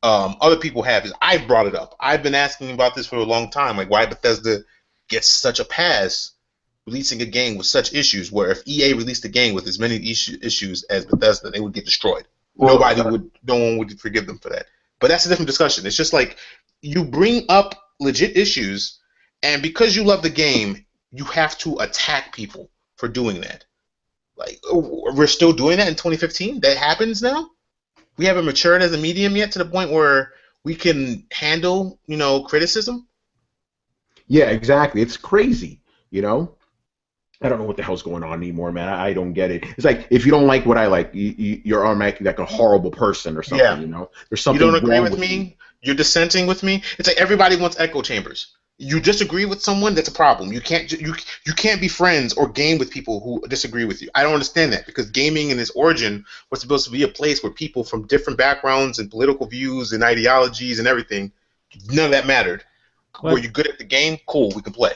Other people have. I've brought it up. I've been asking about this for a long time, like why Bethesda gets such a pass releasing a game with such issues, where if EA released a game with as many issues as Bethesda, they would get destroyed. Well, No one would forgive them for that. But that's a different discussion. It's just like you bring up legit issues, and because you love the game, you have to attack people for doing that. Like, we're still doing that in 2015? That happens now? We haven't matured as a medium yet to the point where we can handle, criticism? Yeah, exactly. It's crazy, I don't know what the hell's going on anymore, man. I don't get it. It's like, if you don't like what I like, you're automatically like a horrible person or something, There's something you don't agree wrong with me? You're dissenting with me? It's like everybody wants echo chambers. You disagree with someone, that's a problem. You can't be friends or game with people who disagree with you. I don't understand that, because gaming in its origin was supposed to be a place where people from different backgrounds and political views and ideologies and everything, none of that mattered. Were you good at the game? Cool, we can play.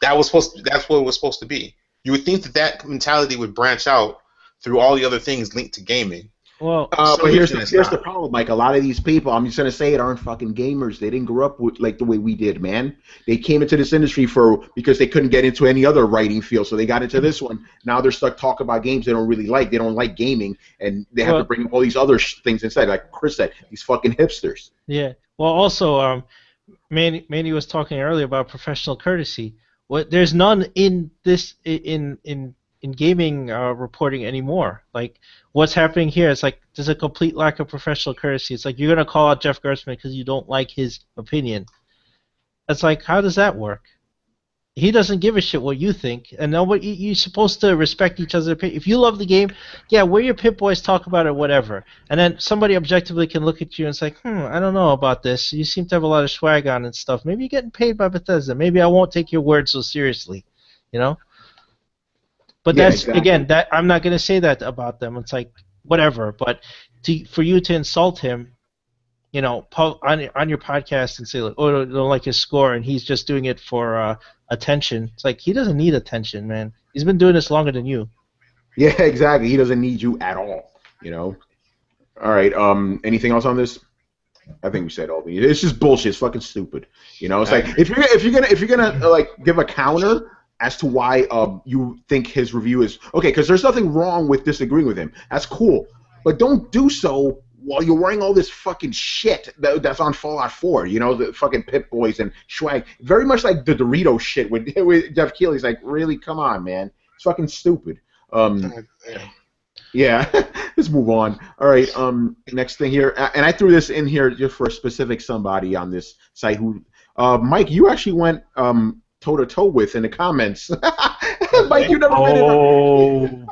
That's what it was supposed to be. You would think that mentality would branch out through all the other things linked to gaming. Well, but here's the problem, Mike. A lot of these people, I'm just gonna say it, aren't fucking gamers. They didn't grow up with like the way we did, man. They came into this industry because they couldn't get into any other writing field, so they got into this one. Now they're stuck talking about games they don't really like. They don't like gaming, and they have to bring up all these other things inside. Like Chris said, these fucking hipsters. Yeah. Well, also, Manny was talking earlier about professional courtesy. There's none in this in gaming reporting anymore. Like, what's happening here is like there's a complete lack of professional courtesy. It's like you're gonna call out Jeff Gerstman because you don't like his opinion. It's like, how does that work? He doesn't give a shit what you think, and you're supposed to respect each other's opinion. If you love the game, yeah, we're your Pip Boys, talk about it, whatever. And then somebody objectively can look at you and say, I don't know about this. You seem to have a lot of swag on and stuff. Maybe you're getting paid by Bethesda. Maybe I won't take your word so seriously, But that's exactly. Again, that I'm not gonna say that about them. It's like whatever. But for you to insult him, on your podcast and say, like, oh, I don't like his score, and he's just doing it for attention. It's like, he doesn't need attention, man. He's been doing this longer than you. Yeah, exactly. He doesn't need you at all, All right. Anything else on this? I think we said all these. It's just bullshit. It's fucking stupid. You know, it's like if you're gonna like give a counter as to why you think his review is okay, because there's nothing wrong with disagreeing with him. That's cool, but don't do so while you're wearing all this fucking shit that's on Fallout 4. You know, the fucking Pip Boys and swag. Very much like the Dorito shit with Jeff Keighley's like, really, come on, man. It's fucking stupid. Yeah, let's move on. All right, next thing here, and I threw this in here just for a specific somebody on this site who, Mike, you actually went toe-to-toe with in the comments. Mike, you never been in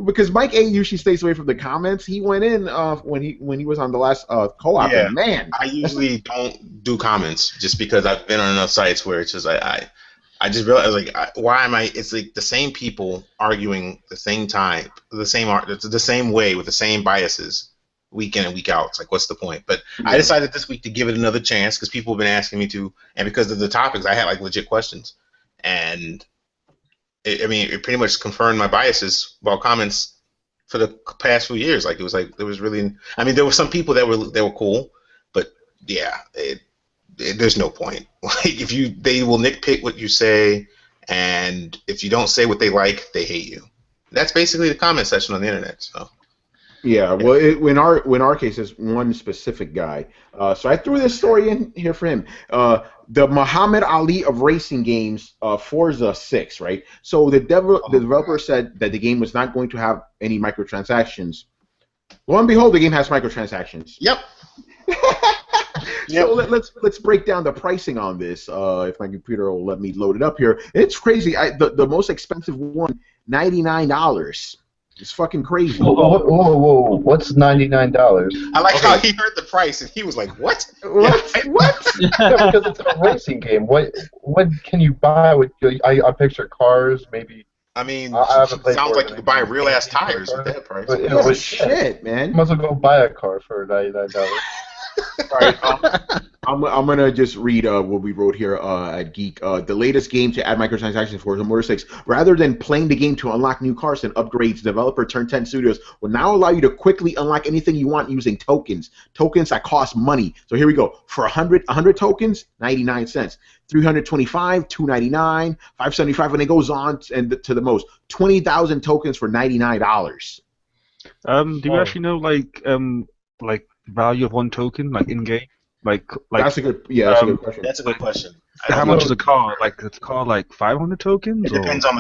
because Mike A usually stays away from the comments. He went in when he was on the last co-op, and man. I usually don't do comments just because I've been on enough sites where it's just I just realized, like, why am I? It's like the same people arguing the same time, the same way with the same biases, week in and week out. It's like, what's the point? But I decided this week to give it another chance because people have been asking me to, and because of the topics, I had like legit questions, and it pretty much confirmed my biases about comments for the past few years. Like, it was like there was really, there were some people that were cool, but yeah, there's no point. Like, they will nitpick what you say, and if you don't say what they like, they hate you. That's basically the comment section on the internet. So. Yeah, well, in our case, it's one specific guy. So I threw this story in here for him. The Muhammad Ali of racing games, Forza 6, right? So the developer said that the game was not going to have any microtransactions. Lo and behold, the game has microtransactions. Yep. So let's break down the pricing on this. If my computer will let me load it up here, it's crazy. The most expensive one, $99. It's fucking crazy. Whoa! What's $99? I like how he heard the price and he was like, "What? What? Yeah, because it's a racing game. What can you buy with? I picture cars, maybe. I haven't played sounds like you could buy real ass tires at that price. But, yeah, shit, man. You might as well go buy a car for $99. All right, I'm gonna just read what we wrote here at Geek. The latest game to add microtransactions for Forza Motor 6. Rather than playing the game to unlock new cars and upgrades, developer Turn 10 Studios will now allow you to quickly unlock anything you want using tokens. Tokens that cost money. So here we go. For 100 tokens, 99 cents. 325, 299, 575, and it goes on and to the most. 20,000 tokens for $99. Do you actually know like value of one token, like in game? Like that's a good that's a good question. That's a good question. How much is a car? Like, is a car like 500 tokens? It depends on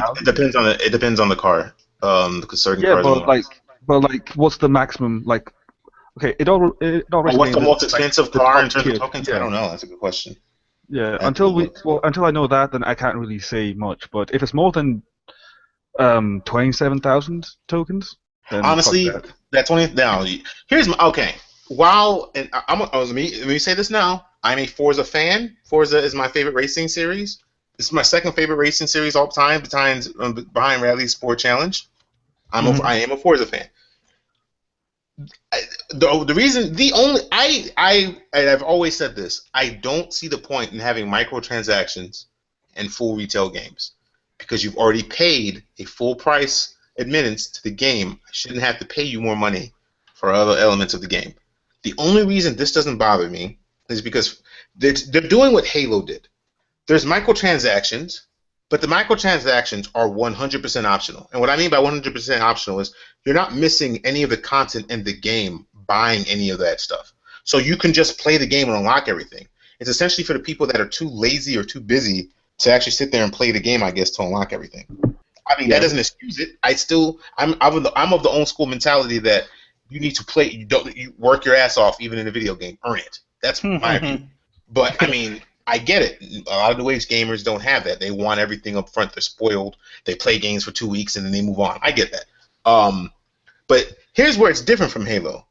the car. Certain cars. But what's the maximum? Like, okay, it all. What's the most expensive car in terms of tokens? Yeah. I don't know. That's a good question. Yeah, until I know that, then I can't really say much. But if it's more than 27,000 tokens, then honestly, that's 20. Now, here's my okay. Let me say this now. I'm a Forza fan. Forza is my favorite racing series. This is my second favorite racing series all time, behind Rally Sport Challenge. I am a Forza fan. I've always said this. I don't see the point in having microtransactions and full retail games because you've already paid a full price admittance to the game. I shouldn't have to pay you more money for other elements of the game. The only reason this doesn't bother me is because they're doing what Halo did. There's microtransactions, but the microtransactions are 100% optional. And what I mean by 100% optional is you're not missing any of the content in the game buying any of that stuff. So you can just play the game and unlock everything. It's essentially for the people that are too lazy or too busy to actually sit there and play the game, I guess, to unlock everything. That doesn't excuse it. I'm of the old school mentality that you need to play. You work your ass off even in a video game. Earn it. That's my view. But I get it. A lot of the wage gamers don't have that. They want everything up front. They're spoiled. They play games for 2 weeks and then they move on. I get that. But here's where it's different from Halo.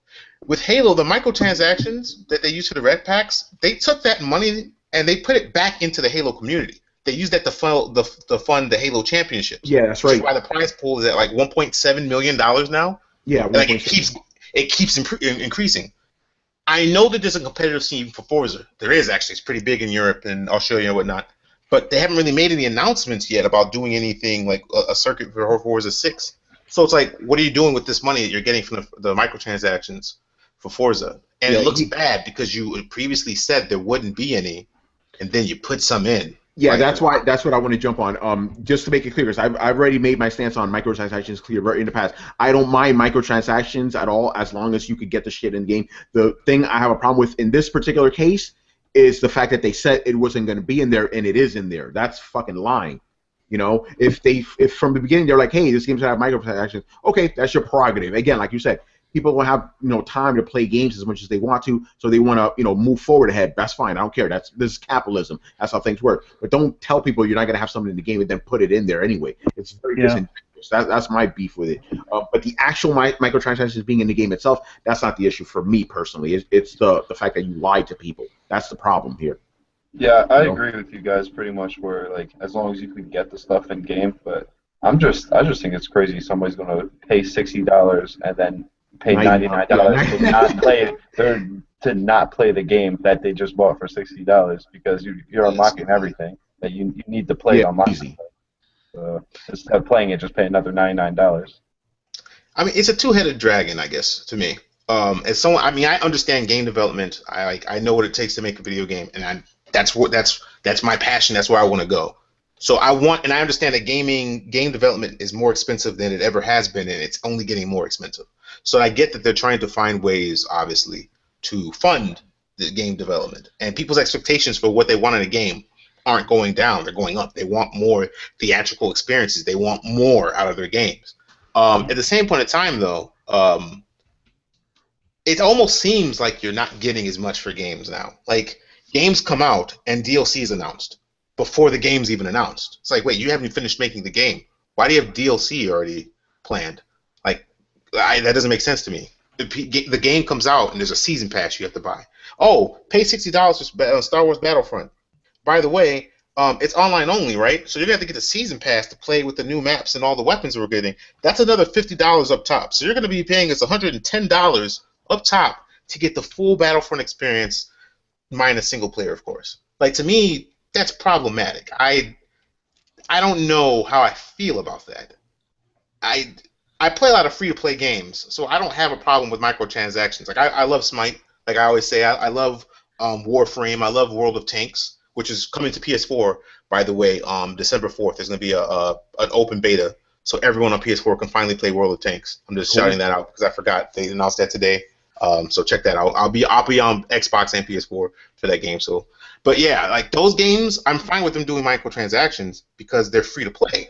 With Halo, the microtransactions that they use for the red packs, they took that money and they put it back into the Halo community. They used that to fund the Halo championships. Yeah, that's right. Which is why the prize pool is at like $1.7 million now. Yeah, like it keeps increasing. I know that there's a competitive scene for Forza. There is actually. It's pretty big in Europe and Australia and whatnot. But they haven't really made any announcements yet about doing anything like a circuit for Forza 6. So it's like, what are you doing with this money that you're getting from the microtransactions for Forza? And it looks bad because you previously said there wouldn't be any, and then you put some in. Yeah, that's what I want to jump on. Just to make it clear, because I've already made my stance on microtransactions clear in the past. I don't mind microtransactions at all as long as you could get the shit in the game. The thing I have a problem with in this particular case is the fact that they said it wasn't going to be in there and it is in there. That's fucking lying. You know, if from the beginning they're like, hey, this game's gonna have microtransactions, okay, that's your prerogative. Again, like you said, people will have time to play games as much as they want to, so they want to move forward ahead. That's fine. I don't care. This is capitalism. That's how things work. But don't tell people you're not gonna have something in the game and then put it in there anyway. It's very disingenuous. That's my beef with it. But the actual microtransactions being in the game itself, that's not the issue for me personally. It's the fact that you lied to people. That's the problem here. Yeah, I agree with you guys pretty much. Where like as long as you can get the stuff in game, but I just think it's crazy. Somebody's gonna pay $60 and then pay $99 to not play to not play the game that they just bought for $60 because you're unlocking everything that you need to play online. Instead of playing it, just pay another $99. I mean, it's a two-headed dragon, I guess, to me. As someone, I mean, I understand game development. I know what it takes to make a video game, and that's my passion. That's where I want to go. So I understand that game development is more expensive than it ever has been, and it's only getting more expensive. So I get that they're trying to find ways, obviously, to fund the game development, and people's expectations for what they want in a game aren't going down; they're going up. They want more theatrical experiences. They want more out of their games. At the same point in time, though, it almost seems like you're not getting as much for games now. Like games come out and DLC is announced before the game's even announced. It's like, wait, you haven't finished making the game. Why do you have DLC already planned? Like, that doesn't make sense to me. The game comes out and there's a season pass you have to buy. Oh, pay $60 for Star Wars Battlefront. By the way, it's online only, right? So you're going to have to get the season pass to play with the new maps and all the weapons we're getting. That's another $50 up top. So you're going to be paying us $110 up top to get the full Battlefront experience minus single player, of course. Like, to me, that's problematic. I don't know how I feel about that. I play a lot of free-to-play games, so I don't have a problem with microtransactions. Like, I love Smite. Like I always say, I love Warframe. I love World of Tanks, which is coming to PS4, by the way, December 4th. There's going to be an open beta, so everyone on PS4 can finally play World of Tanks. I'm just shouting that out because I forgot. They announced that today. So check that out. I'll be on Xbox and PS4 for that game. So, but yeah, like those games, I'm fine with them doing microtransactions because they're free to play.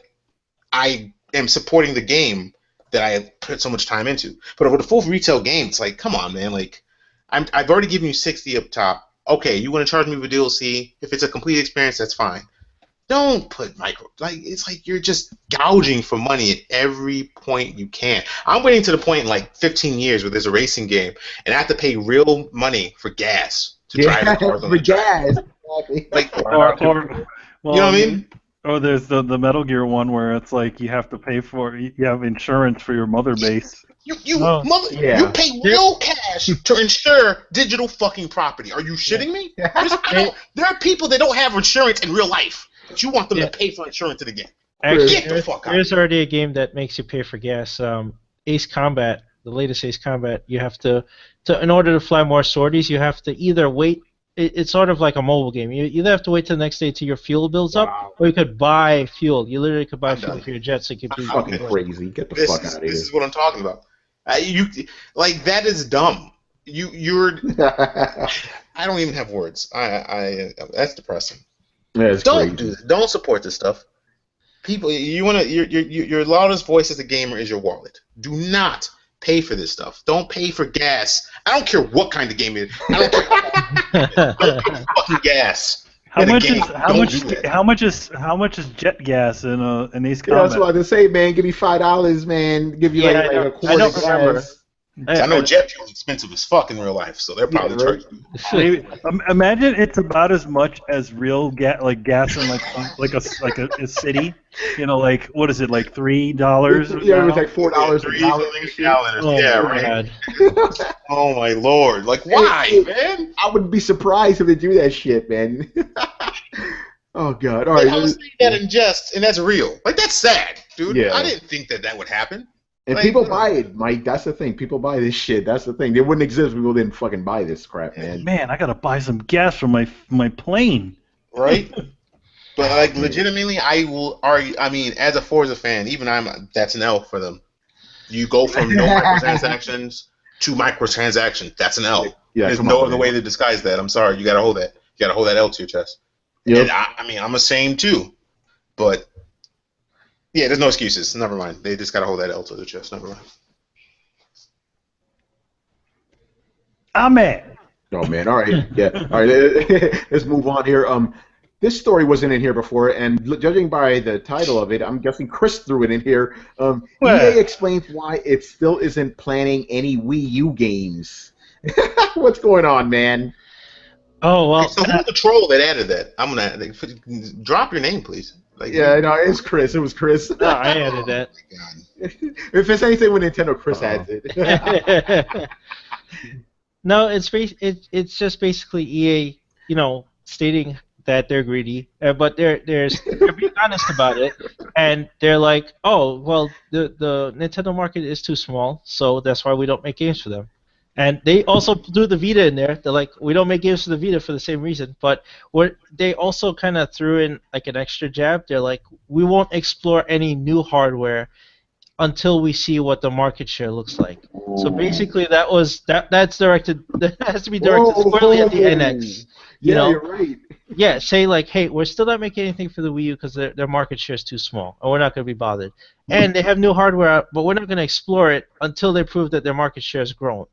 I am supporting the game that I put so much time into. But with a full retail game, it's like, come on, man. Like, I've already given you $60 up top. Okay, you want to charge me with DLC? If it's a complete experience, that's fine. Don't put it's like you're just gouging for money at every point you can. I'm waiting to the point in like 15 years where there's a racing game and I have to pay real money for gas to drive the cars on the track. Like, well, you know what I mean? Or there's the Metal Gear one where it's like you have to pay for, you have insurance for your mother base. You pay real cash to insure digital fucking property. Are you shitting me? There are people that don't have insurance in real life. But you want them to pay for insurance in the game. Actually, get the fuck out. There's already a game that makes you pay for gas. Ace Combat, the latest Ace Combat, you have to in order to fly more sorties, you have to either wait. It's sort of like a mobile game. You either have to wait till the next day till your fuel builds up, or you could buy fuel. You literally could buy fuel for your jet, so you could be fucking crazy. Get the fuck out of here. This is what I'm talking about. That is dumb. You're. I don't even have words. That's depressing. Yeah, don't do this. Don't support this stuff. People, your loudest voice as a gamer is your wallet. Do not pay for this stuff. Don't pay for gas. I don't care what kind of game it is. I don't care. Don't pay for fucking gas. How much is jet gas in Ace Combat? Yeah, that's what I say, man. Give me $5, man. Give you like a quarter. I don't remember. I know jet fuel is expensive as fuck in real life, so they're probably charging you. Imagine it's about as much as real gas in like a city. You know, like what is it, like $3? Yeah, it was like $4 a gallon. Yeah, right. Oh my lord! Like, why, man? I would be surprised if they do that shit, man. Oh god! All right. I was saying that in jest, and that's real. Like, that's sad, dude. Yeah. I didn't think that would happen. And Like, people buy it, Mike. That's the thing. People buy this shit. That's the thing. It wouldn't exist if people didn't fucking buy this crap, man. Man, I gotta buy some gas for my plane. right? But like legitimately, I will argue. I mean, as a Forza fan, even that's an L for them. You go from no microtransactions to microtransactions. That's an L. Yeah, There's no other way to disguise that. I'm sorry. You gotta hold that. You gotta hold that L to your chest. Yep. And I mean, I'm the same too. But yeah, there's no excuses. Never mind. They just gotta hold that L to their chest. Never mind. Amen. Oh man, all right, yeah, all right. Let's move on here. This story wasn't in here before, and judging by the title of it, I'm guessing Chris threw it in here. EA explains why it still isn't planning any Wii U games. What's going on, man? Oh well. So who's the troll that added that? I'm gonna drop your name, please. Like, Yeah, no, it's Chris. It was Chris. No, I added that. If it's anything with Nintendo, Chris adds it. No, it's just basically EA, stating that they're greedy, but they're being honest about it, and they're like, oh, well, the Nintendo market is too small, so that's why we don't make games for them. And they also do the Vita in there. They're like, we don't make games for the Vita for the same reason, but they also kind of threw in like an extra jab. They're like, we won't explore any new hardware until we see what the market share looks like. So basically, that's directed. That has to be directed squarely at the NX. You're right. Yeah, say like, hey, we're still not making anything for the Wii U because their market share is too small, and we're not going to be bothered. And they have new hardware out, but we're not going to explore it until they prove that their market share has grown.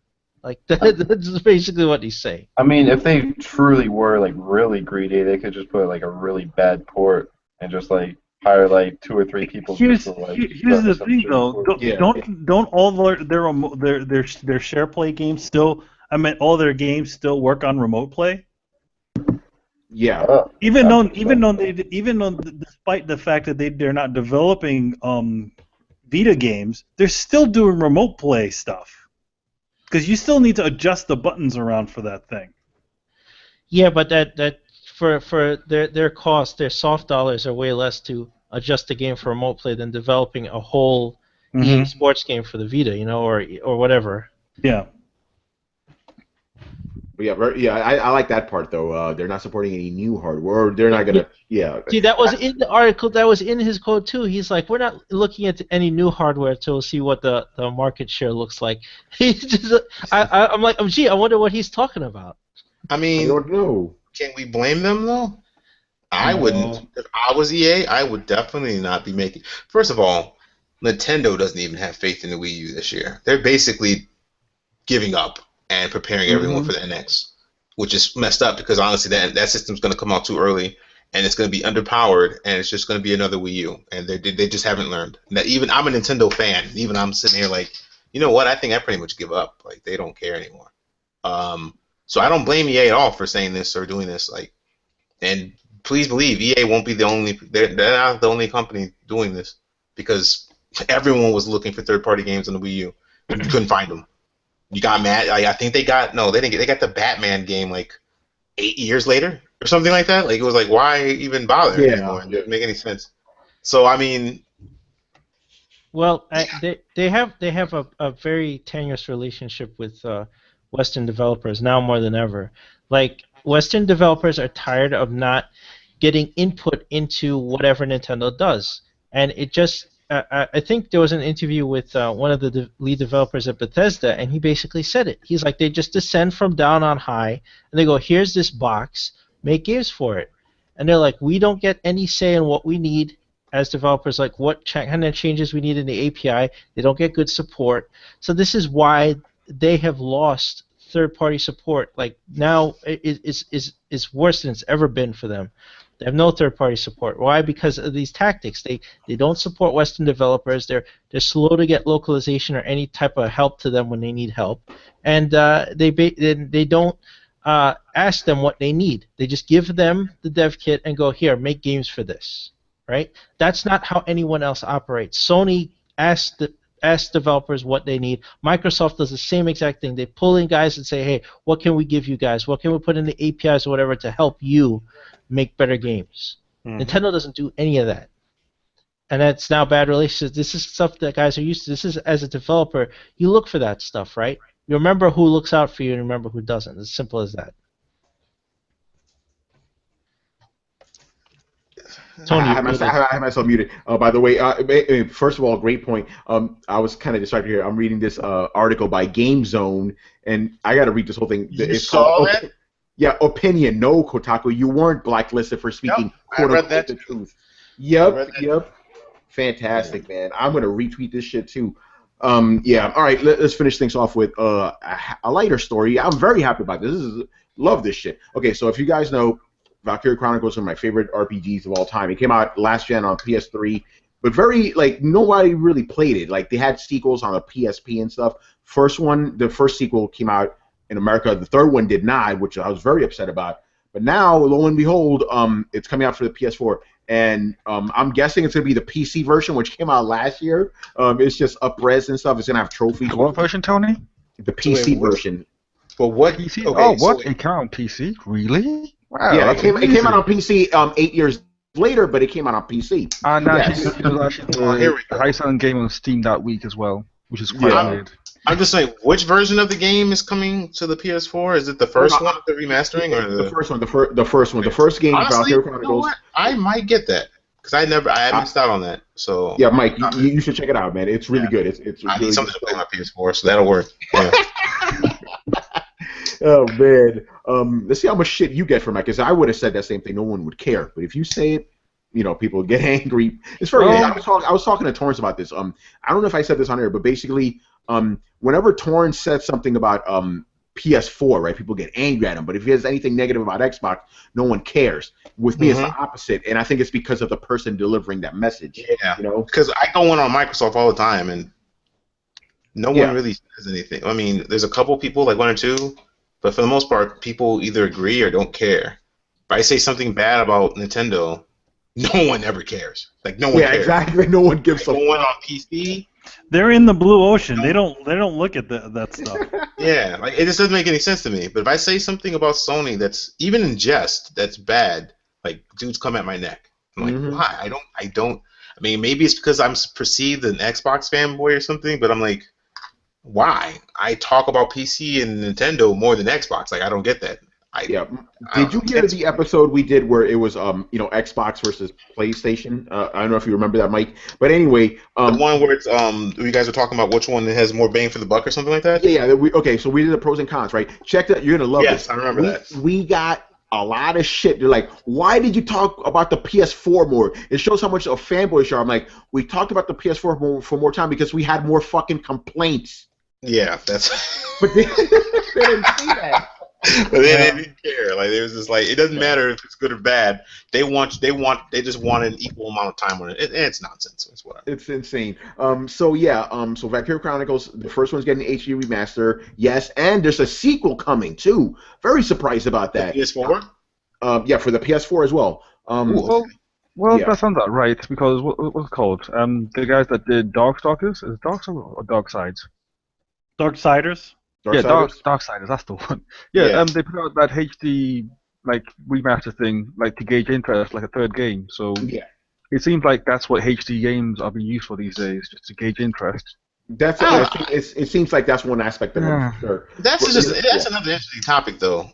Like that's basically what he's saying. I mean, if they truly were like really greedy, they could just put like a really bad port and just like hire like 2 or 3 people. Here's to, like, the thing though. port. Don't all their share play games still? I mean, all their games still work on remote play. Yeah. Even though despite the fact that they're not developing Vita games, they're still doing remote play stuff. Because you still need to adjust the buttons around for that thing. Yeah, but that for their cost, their soft dollars are way less to adjust the game for remote play than developing a whole EA Sports game for the Vita, or whatever. Yeah. I like that part though. They're not supporting any new hardware. Or they're not gonna. Yeah. See, that was in the article. That was in his code too. He's like, we're not looking at any new hardware to see what the market share looks like. He's just, I'm like, I wonder what he's talking about. I mean, I don't know. Can we blame them though? I wouldn't. If I was EA, I would definitely not be making. First of all, Nintendo doesn't even have faith in the Wii U this year. They're basically giving up and preparing everyone for the NX, which is messed up because honestly, that system's going to come out too early, and it's going to be underpowered, and it's just going to be another Wii U, and they just haven't learned. Now, even I'm a Nintendo fan, even I'm sitting here like, you know what? I think I pretty much give up. Like they don't care anymore. So I don't blame EA at all for saying this or doing this. Like, and please believe EA won't be the only. They're not the only company doing this because everyone was looking for third-party games on the Wii U. You couldn't find them. You got mad. I think they got they didn't get. They got the Batman game like 8 years later or something like that. Like it was like, why even bother anymore? It didn't make any sense. So I mean, well, they have a very tenuous relationship with Western developers now more than ever. Like Western developers are tired of not getting input into whatever Nintendo does, and it just. I think there was an interview with one of the lead developers at Bethesda, and he basically said it. He's like, they just descend from down on high, and they go, here's this box, make games for it. And they're like, we don't get any say in what we need as developers, like what kind of changes we need in the API. They don't get good support. So this is why they have lost third-party support. Like now it's worse than it's ever been for them. They have no third-party support. Why? Because of these tactics. They don't support Western developers. They're slow to get localization or any type of help to them when they need help, and they don't ask them what they need. They just give them the dev kit and go, here, make games for this. Right? That's not how anyone else operates. Sony asks developers what they need. Microsoft does the same exact thing. They pull in guys and say, hey, what can we give you guys? What can we put in the APIs or whatever to help you make better games? Nintendo doesn't do any of that. and it's now bad relationships. This is stuff that guys are used to. This is, as a developer, you look for that stuff, right? You remember who looks out for you and remember who doesn't. As simple as that. Tony, I have myself muted. By the way, first of all, great point. I was kind of distracted here. I'm reading this article by GameZone, and I got to read this whole thing. You saw that? Yeah, opinion. No, Kotaku, you weren't blacklisted for speaking I read that the truth. Yep. Fantastic, man. I'm gonna retweet this shit too. Yeah. All right. Let's finish things off with a lighter story. I'm very happy about this. Love this shit. Okay, so if you guys know, Valkyria Chronicles is one of my favorite RPGs of all time. It came out last gen on PS3, but nobody really played it. Like, they had sequels on the PSP and stuff. The first sequel came out in America. The third one did not, which I was very upset about. But now, lo and behold, it's coming out for the PS4, and I'm guessing it's gonna be the PC version, which came out last year. It's just up-res and stuff. It's gonna have trophies. What version, Tony? The PC version. But what? PC? Okay, what? It came out on PC? Really? Wow, yeah, it came out on PC 8 years later, but it came out on PC. And it was actually a high-selling game on Steam that week as well, which is quite weird. I'm just saying, which version of the game is coming to the PS4? Is it the first one, the remastering, or the first one? The first one. The first game, Valkyria Chronicles. You know what? I might get that because I missed out on that. So yeah, Mike, you should check it out, man. It's really good. It's I really need something to play on my PS4, so that'll work. Yeah. Oh man, let's see how much shit you get from it. Because I would have said that same thing. No one would care. But if you say it, people get angry. It's very. I was talking to Torrance about this. I don't know if I said this on air, but basically, whenever Torrance said something about PS4, right, people get angry at him. But if he has anything negative about Xbox, no one cares. With me, it's the opposite, and I think it's because of the person delivering that message. Yeah, because I go in on Microsoft all the time, and no one really says anything. I mean, there's a couple people, like one or two. But for the most part, people either agree or don't care. If I say something bad about Nintendo, no one ever cares. Like, no one cares. Yeah, exactly. No one gives a fuck. Going on PC. They're in the blue ocean. They don't look at that stuff. Yeah, like, it just doesn't make any sense to me. But if I say something about Sony that's even in jest, that's bad, like, dudes come at my neck. I'm like, why? I don't. I mean, maybe it's because I'm perceived an Xbox fanboy or something. But I'm like, why? I talk about PC and Nintendo more than Xbox. Like, I don't get that. Did you hear the episode we did where it was Xbox versus PlayStation? I don't know if you remember that, Mike. But anyway, the one where it's you guys were talking about which one has more bang for the buck or something like that. Yeah. Okay, so we did the pros and cons, right? Check that. You're gonna love this. Yes, I remember that. We got a lot of shit. They're like, why did you talk about the PS4 more? It shows how much of fanboys are. I'm like, we talked about the PS4 for more time because we had more fucking complaints. Yeah, that's. But they didn't see that. But they didn't care. Like, it was just like, it doesn't matter if it's good or bad. They just want an equal amount of time on it. It's nonsense. It's whatever. It's insane. So Valkyria Chronicles, the first one's getting an HD remaster. Yes, and there's a sequel coming too. Very surprised about that. The PS4. Yeah, for the PS4 as well. Well, that sounds about right because what's it called? The guys that did Darkstalkers, is it Darkstalkers or Darksides? Darksiders? Darksiders, that's the one. Yeah, they put out that HD remaster thing to gauge interest, like a third game. So it seems like that's what HD games are being used for these days, just to gauge interest. It seems like that's one aspect of it. For sure. That's another interesting topic, though.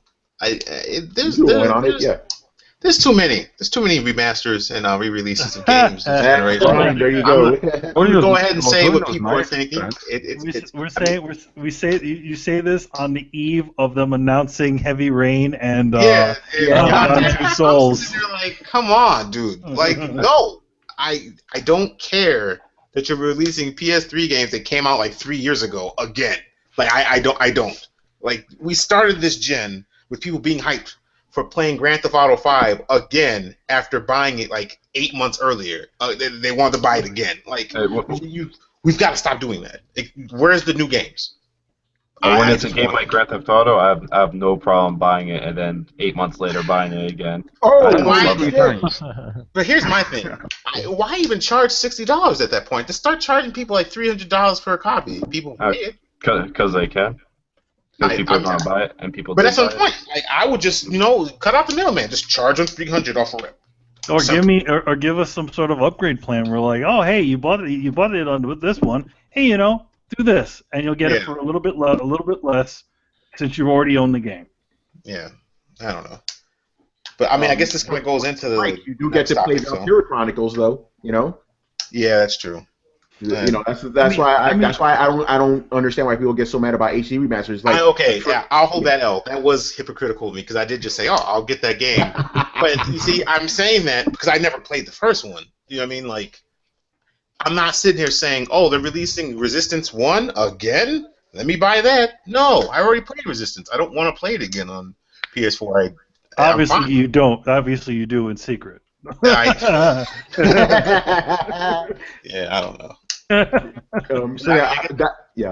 There's too many remasters and re-releases of games this generation. There you go. Go ahead and say what people are thinking. You say this on the eve of them announcing Heavy Rain and Two Souls. You're like, come on, dude. Like, no, I don't care that you're releasing PS3 games that came out like 3 years ago again. Like, I don't. Like, we started this gen with people being hyped for playing Grand Theft Auto 5 again after buying it like 8 months earlier. They wanted to buy it again. Like, we've got to stop doing that. Where's the new games? When it's a game like Grand Theft Auto, I have no problem buying it and then 8 months later buying it again. But here's my thing. Why even charge $60 at that point? Just start charging people like $300 for a copy. People pay it. Because they can. Because people are going to buy it, and people. But that's the point. Like, I would just, cut out the middleman. Just charge them $300 off a rip. Or give us some sort of upgrade plan. We're like, oh hey, you bought it on this one. Hey, do this, and you'll get it for a little bit less, since you already own the game. Yeah, I don't know. But I mean, I guess this kind of goes into the. Right, you do get to play Valkyria Chronicles, though. Yeah, that's true. That's why I don't understand why people get so mad about HD remasters. Like, I'll hold that L. That was hypocritical of me because I did just say, oh, I'll get that game. But you see, I'm saying that because I never played the first one. You know what I mean? Like, I'm not sitting here saying, oh, they're releasing Resistance 1 again? Let me buy that. No, I already played Resistance. I don't want to play it again on PS4. Obviously you don't. Obviously you do in secret. Yeah, I don't know. Go ahead.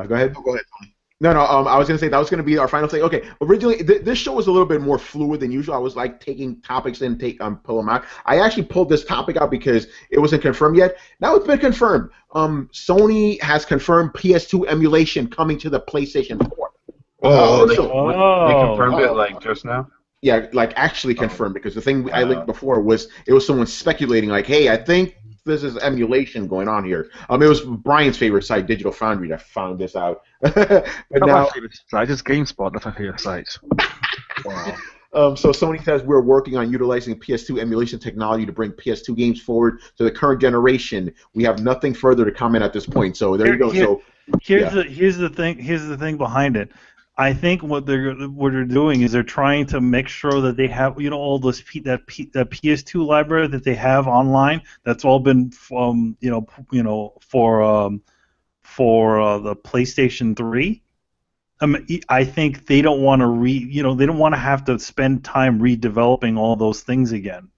Go ahead, Tony. No, I was going to say that was going to be our final thing. Okay, originally, this show was a little bit more fluid than usual. I was like taking topics and pull them out. I actually pulled this topic out because it wasn't confirmed yet. Now it's been confirmed. Sony has confirmed PS2 emulation coming to the PlayStation 4. They confirmed it like just now? Yeah, like actually confirmed, because the thing I linked before was someone speculating like, hey, I think this is emulation going on here. It was Brian's favorite site, Digital Foundry, that found this out. But my favorite site is GameSpot. That's my favorite site. Wow. So Sony says we're working on utilizing PS2 emulation technology to bring PS2 games forward to the current generation. We have nothing further to comment at this point. So there you go. Here's the thing behind it. I think what they're doing is they're trying to make sure that they have all those that PS2 library that they have online. That's all been for the PlayStation 3. I think they don't want to they don't want to have to spend time redeveloping all those things again.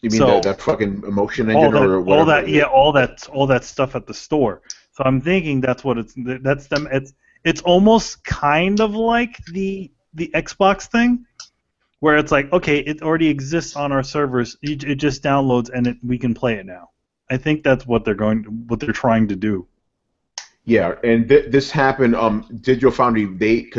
You mean that fucking emotion engine or whatever? All that stuff at the store. So I'm thinking that's them. It's almost kind of like the Xbox thing, where it's like, okay, it already exists on our servers. It just downloads and we can play it now. I think that's what they're trying to do. Yeah, and this happened. Digital Foundry,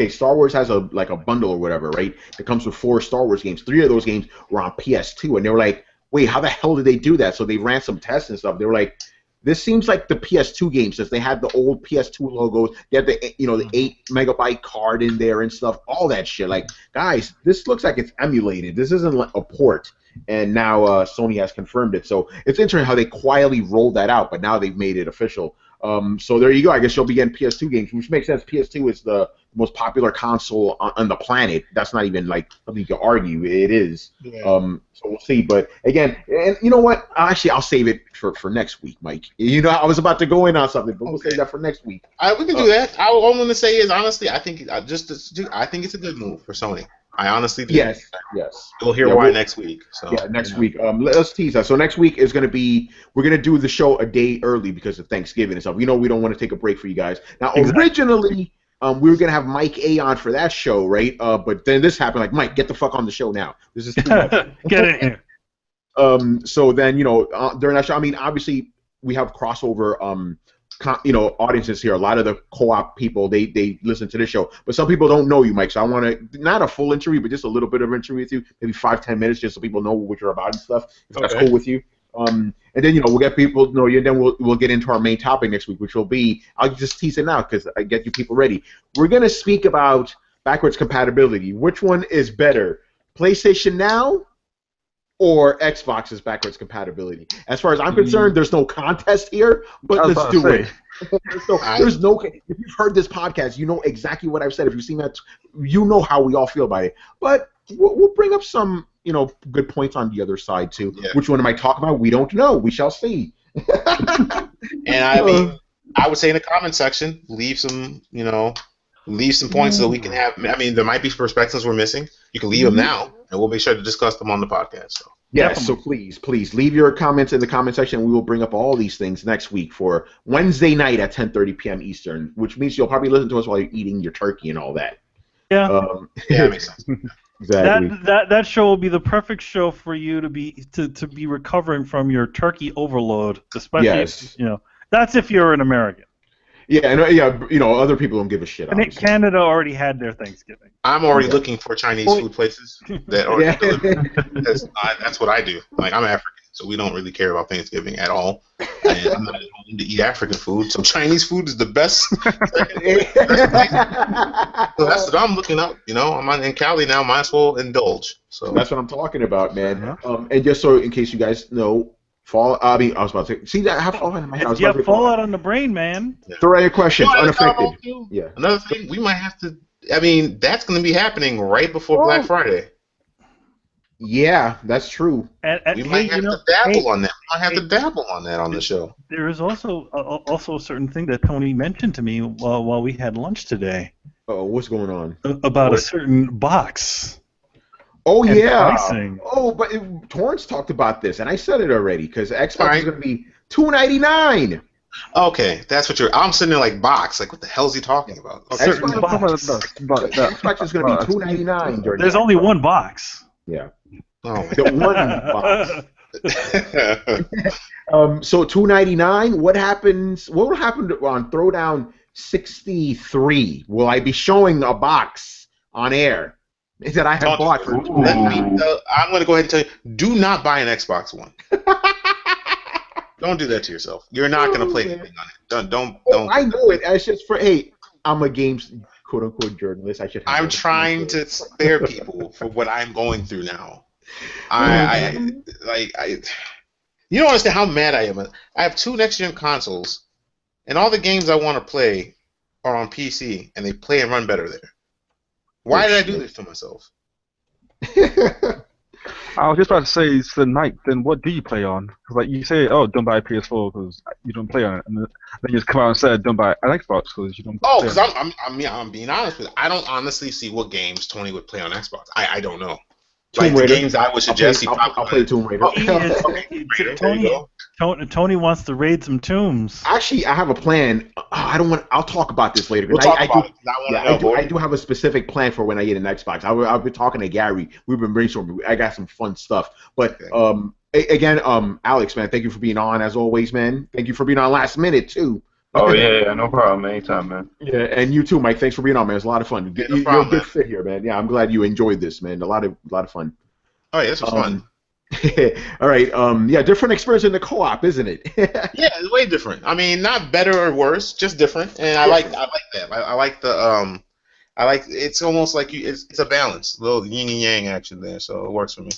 Star Wars has a bundle or whatever, right? That comes with 4 Star Wars games. 3 of those games were on PS2, and they were like, wait, how the hell did they do that? So they ran some tests and stuff. They were like, this seems like the PS2 games, since they had the old PS2 logos. They had the 8-megabyte card in there and stuff, all that shit. Like, guys, this looks like it's emulated. This isn't like a port. And now Sony has confirmed it. So it's interesting how they quietly rolled that out, but now they've made it official. So there you go. I guess you'll be getting PS2 games, which makes sense. PS2 is the most popular console on the planet. That's not even like something you can argue. It is. Yeah. So we'll see. But again, and you know what? Actually, I'll save it for next week, Mike. I was about to go in on something, but we'll save that for next week. We can do that. All I'm going to say is, honestly, I think it's a good move for Sony. I honestly do. Yes. We'll hear why next week. So next week. Let's tease that. So next week is going to be, we're going to do the show a day early because of Thanksgiving and stuff. We don't want to take a break for you guys. Now, originally, we were going to have Mike A on for that show, right? But then this happened. Like, Mike, get the fuck on the show now. This is too much. Get in here. So then, during that show, I mean, obviously, we have crossover audiences here. A lot of the co-op people, they listen to this show, but some people don't know you, Mike. So I want to, not a full interview, but just a little bit of interview with you, maybe 5-10 minutes, just so people know what you're about and stuff. If that's cool with you. And then we'll get people to know you, and then we'll get into our main topic next week, which will be, I'll just tease it now because I get you people ready. We're gonna speak about backwards compatibility. Which one is better, PlayStation Now or Xbox's backwards compatibility? As far as I'm concerned, there's no contest here, but let's do it. There's no. If you've heard this podcast, you know exactly what I've said. If you've seen that, you know how we all feel about it. But we'll bring up some, good points on the other side too. Yeah. Which one am I talking about? We don't know. We shall see. And I mean, I would say in the comment section, leave some points so we can have. I mean, there might be perspectives we're missing. You can leave them now, and we'll make sure to discuss them on the podcast. So. Yes, so please leave your comments in the comment section. We will bring up all these things next week for Wednesday night at 10:30 p.m. Eastern, which means you'll probably listen to us while you're eating your turkey and all that. Yeah, that makes sense. Exactly. That show will be the perfect show for you to be recovering from your turkey overload, especially that's if you're an American. Yeah, and you know, other people don't give a shit. And Obviously. Canada already had their Thanksgiving. I'm already looking for Chinese food places that already deliver. That's what I do. Like, I'm African, so we don't really care about Thanksgiving at all. And I'm not at home to eat African food, so Chinese food is the best. So that's what I'm looking up. You know, I'm in Cali now. Might as well indulge. So that's what I'm talking about, man. And just so in case you guys know, I was about to say. See that? I have Fallout in my head. You have Fallout on the brain, man. Yeah. Throw out your questions. Unaffected. Yeah. Another thing, we might have to. I mean, that's going to be happening right before Black Friday. Yeah, that's true. We might have to dabble on that. We might have to dabble on that on the show. There is also a certain thing that Tony mentioned to me while we had lunch today. Oh, what's going on? About a certain box. Oh, yeah. Pricing. Oh, but Torrance talked about this, and I said it already, because Xbox is going to be $299. Okay, that's what I'm sitting there like, box. Like, what the hell is he talking about? Xbox is going to be $299. There's only one box. Yeah. Oh, the one box. So $299. What will happen on Throwdown 63? Will I be showing a box on air that I have bought? I'm going to go ahead and tell you: do not buy an Xbox One. Don't do that to yourself. You're not going to play anything on it. Don't. I know it. It's just for I'm a games quote unquote journalist. I should. I'm trying to spare people for what I'm going through now. You don't understand how mad I am. I have 2 next-gen consoles, and all the games I want to play are on PC, and they play and run better there. Why did I do this to myself? I was just about to say, so Mike, then what do you play on? Because like you say, oh, don't buy a PS4 because you don't play on it, and then you just come out and say, don't buy an Xbox because you don't. Oh, because I'm being honest with you. I don't honestly see what games Tony would play on Xbox. I don't know. Like the games I would suggest, I'll play Tomb Raider. Tony wants to raid some tombs. Actually, I have a plan. I'll talk about this later. We'll talk about it. I do have a specific plan for when I get an Xbox. I've been talking to Gary. We've been brainstorming. I got some fun stuff. But again, Alex, man, thank you for being on as always, man. Thank you for being on last minute too. Oh yeah, no problem. Anytime, man. Yeah, and you too, Mike. Thanks for being on, man. It's a lot of fun. You're a good fit here, man. Yeah, I'm glad you enjoyed this, man. A lot of fun. Oh yeah, this was fun. All right. Yeah, different experience in the co-op, isn't it? Yeah, it's way different. I mean, not better or worse, just different. And I like that. I like the it's almost like it's a balance, a little yin and yang action there, so it works for me.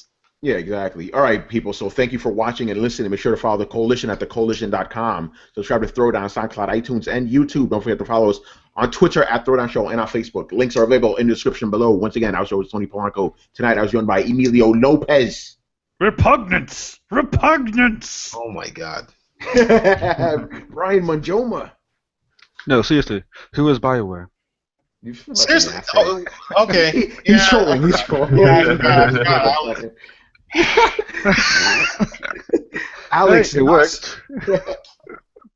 Yeah, exactly. All right, people. So thank you for watching and listening. Make sure to follow the Coalition at thecoalition.com. Subscribe to Throwdown, SoundCloud, iTunes, and YouTube. Don't forget to follow us on Twitter at Throwdown Show and on Facebook. Links are available in the description below. Once again, our show is Tony Polanco. Tonight, I was joined by Emilio Lopez. Repugnance! Repugnance! Oh my God. Brian Munjoma. No, seriously. Who is BioWare? Seriously? Oh, okay. He's trolling. He's trolling. Alex, it worked.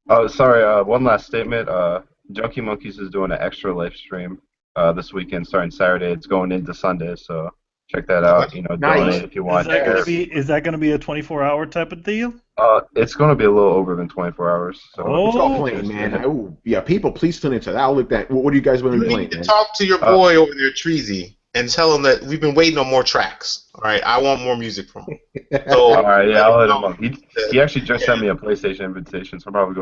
Oh, sorry. One last statement. Junkie Monkeys is doing an extra live stream this weekend, starting Saturday. It's going into Sunday, so check that out. Donate if you want. Is that going to be a 24-hour type of deal? It's going to be a little over than 24 hours. So. It's all playing, man. Oh, yeah, people, please tune into that. I'll look at. What do you guys want to be playing? You need to talk to your boy over there, Treasy, and tell him that we've been waiting on more tracks. All right, I want more music from him. So, all right, yeah, I'll let him up. He actually just sent me a PlayStation invitation, so I'm probably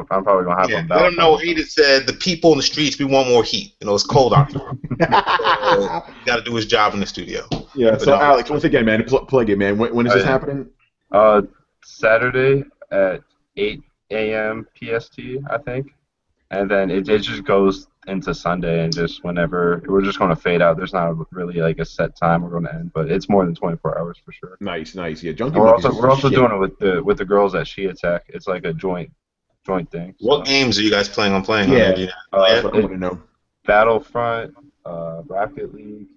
gonna have him. Let him know. He just said the people in the streets. We want more heat. It's cold out there. Got to do his job in the studio. Yeah. So Alex, once again, man, plug it, man. When is this happening? Saturday at 8 a.m. PST, I think, and then it just goes into Sunday, and just whenever we're just going to fade out. There's not really like a set time we're going to end, but it's more than 24 hours for sure. Nice. Yeah, we're also doing it with the girls at She Attack. It's like a joint thing. So. What games are you guys planning on playing? Yeah, that's what I want to know. Battlefront, Rocket League.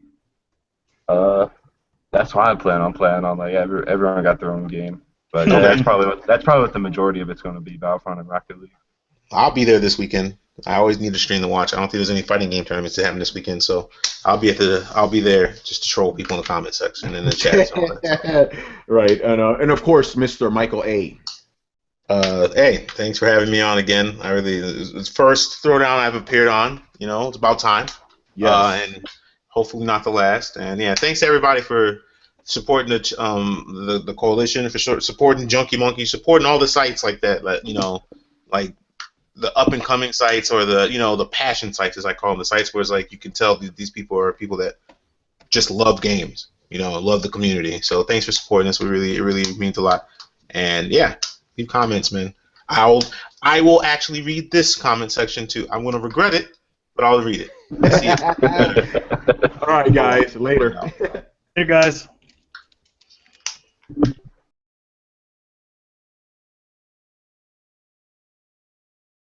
That's why I plan on playing on. Like everyone got their own game, but that's probably what the majority of it's going to be. Battlefront and Rocket League. I'll be there this weekend. I always need a stream to watch. I don't think there's any fighting game tournaments that happen this weekend, so I'll be there just to troll people in the comment section and in the chat. Right, and of course, Mr. Michael A. Hey, thanks for having me on again. It's first Throwdown I've appeared on. You know, it's about time. Yes. And hopefully not the last. And yeah, thanks to everybody for supporting the coalition, for supporting Junkie Monkey, supporting all the sites like that. Like the up and coming sites, or the passion sites, as I call them, the sites where it's like you can tell these people are people that just love games. Love the community. So thanks for supporting us. It really means a lot. And yeah, leave comments, man. I will actually read this comment section too. I'm gonna regret it, but I'll read it. See you. All right, guys. Later. Hey guys.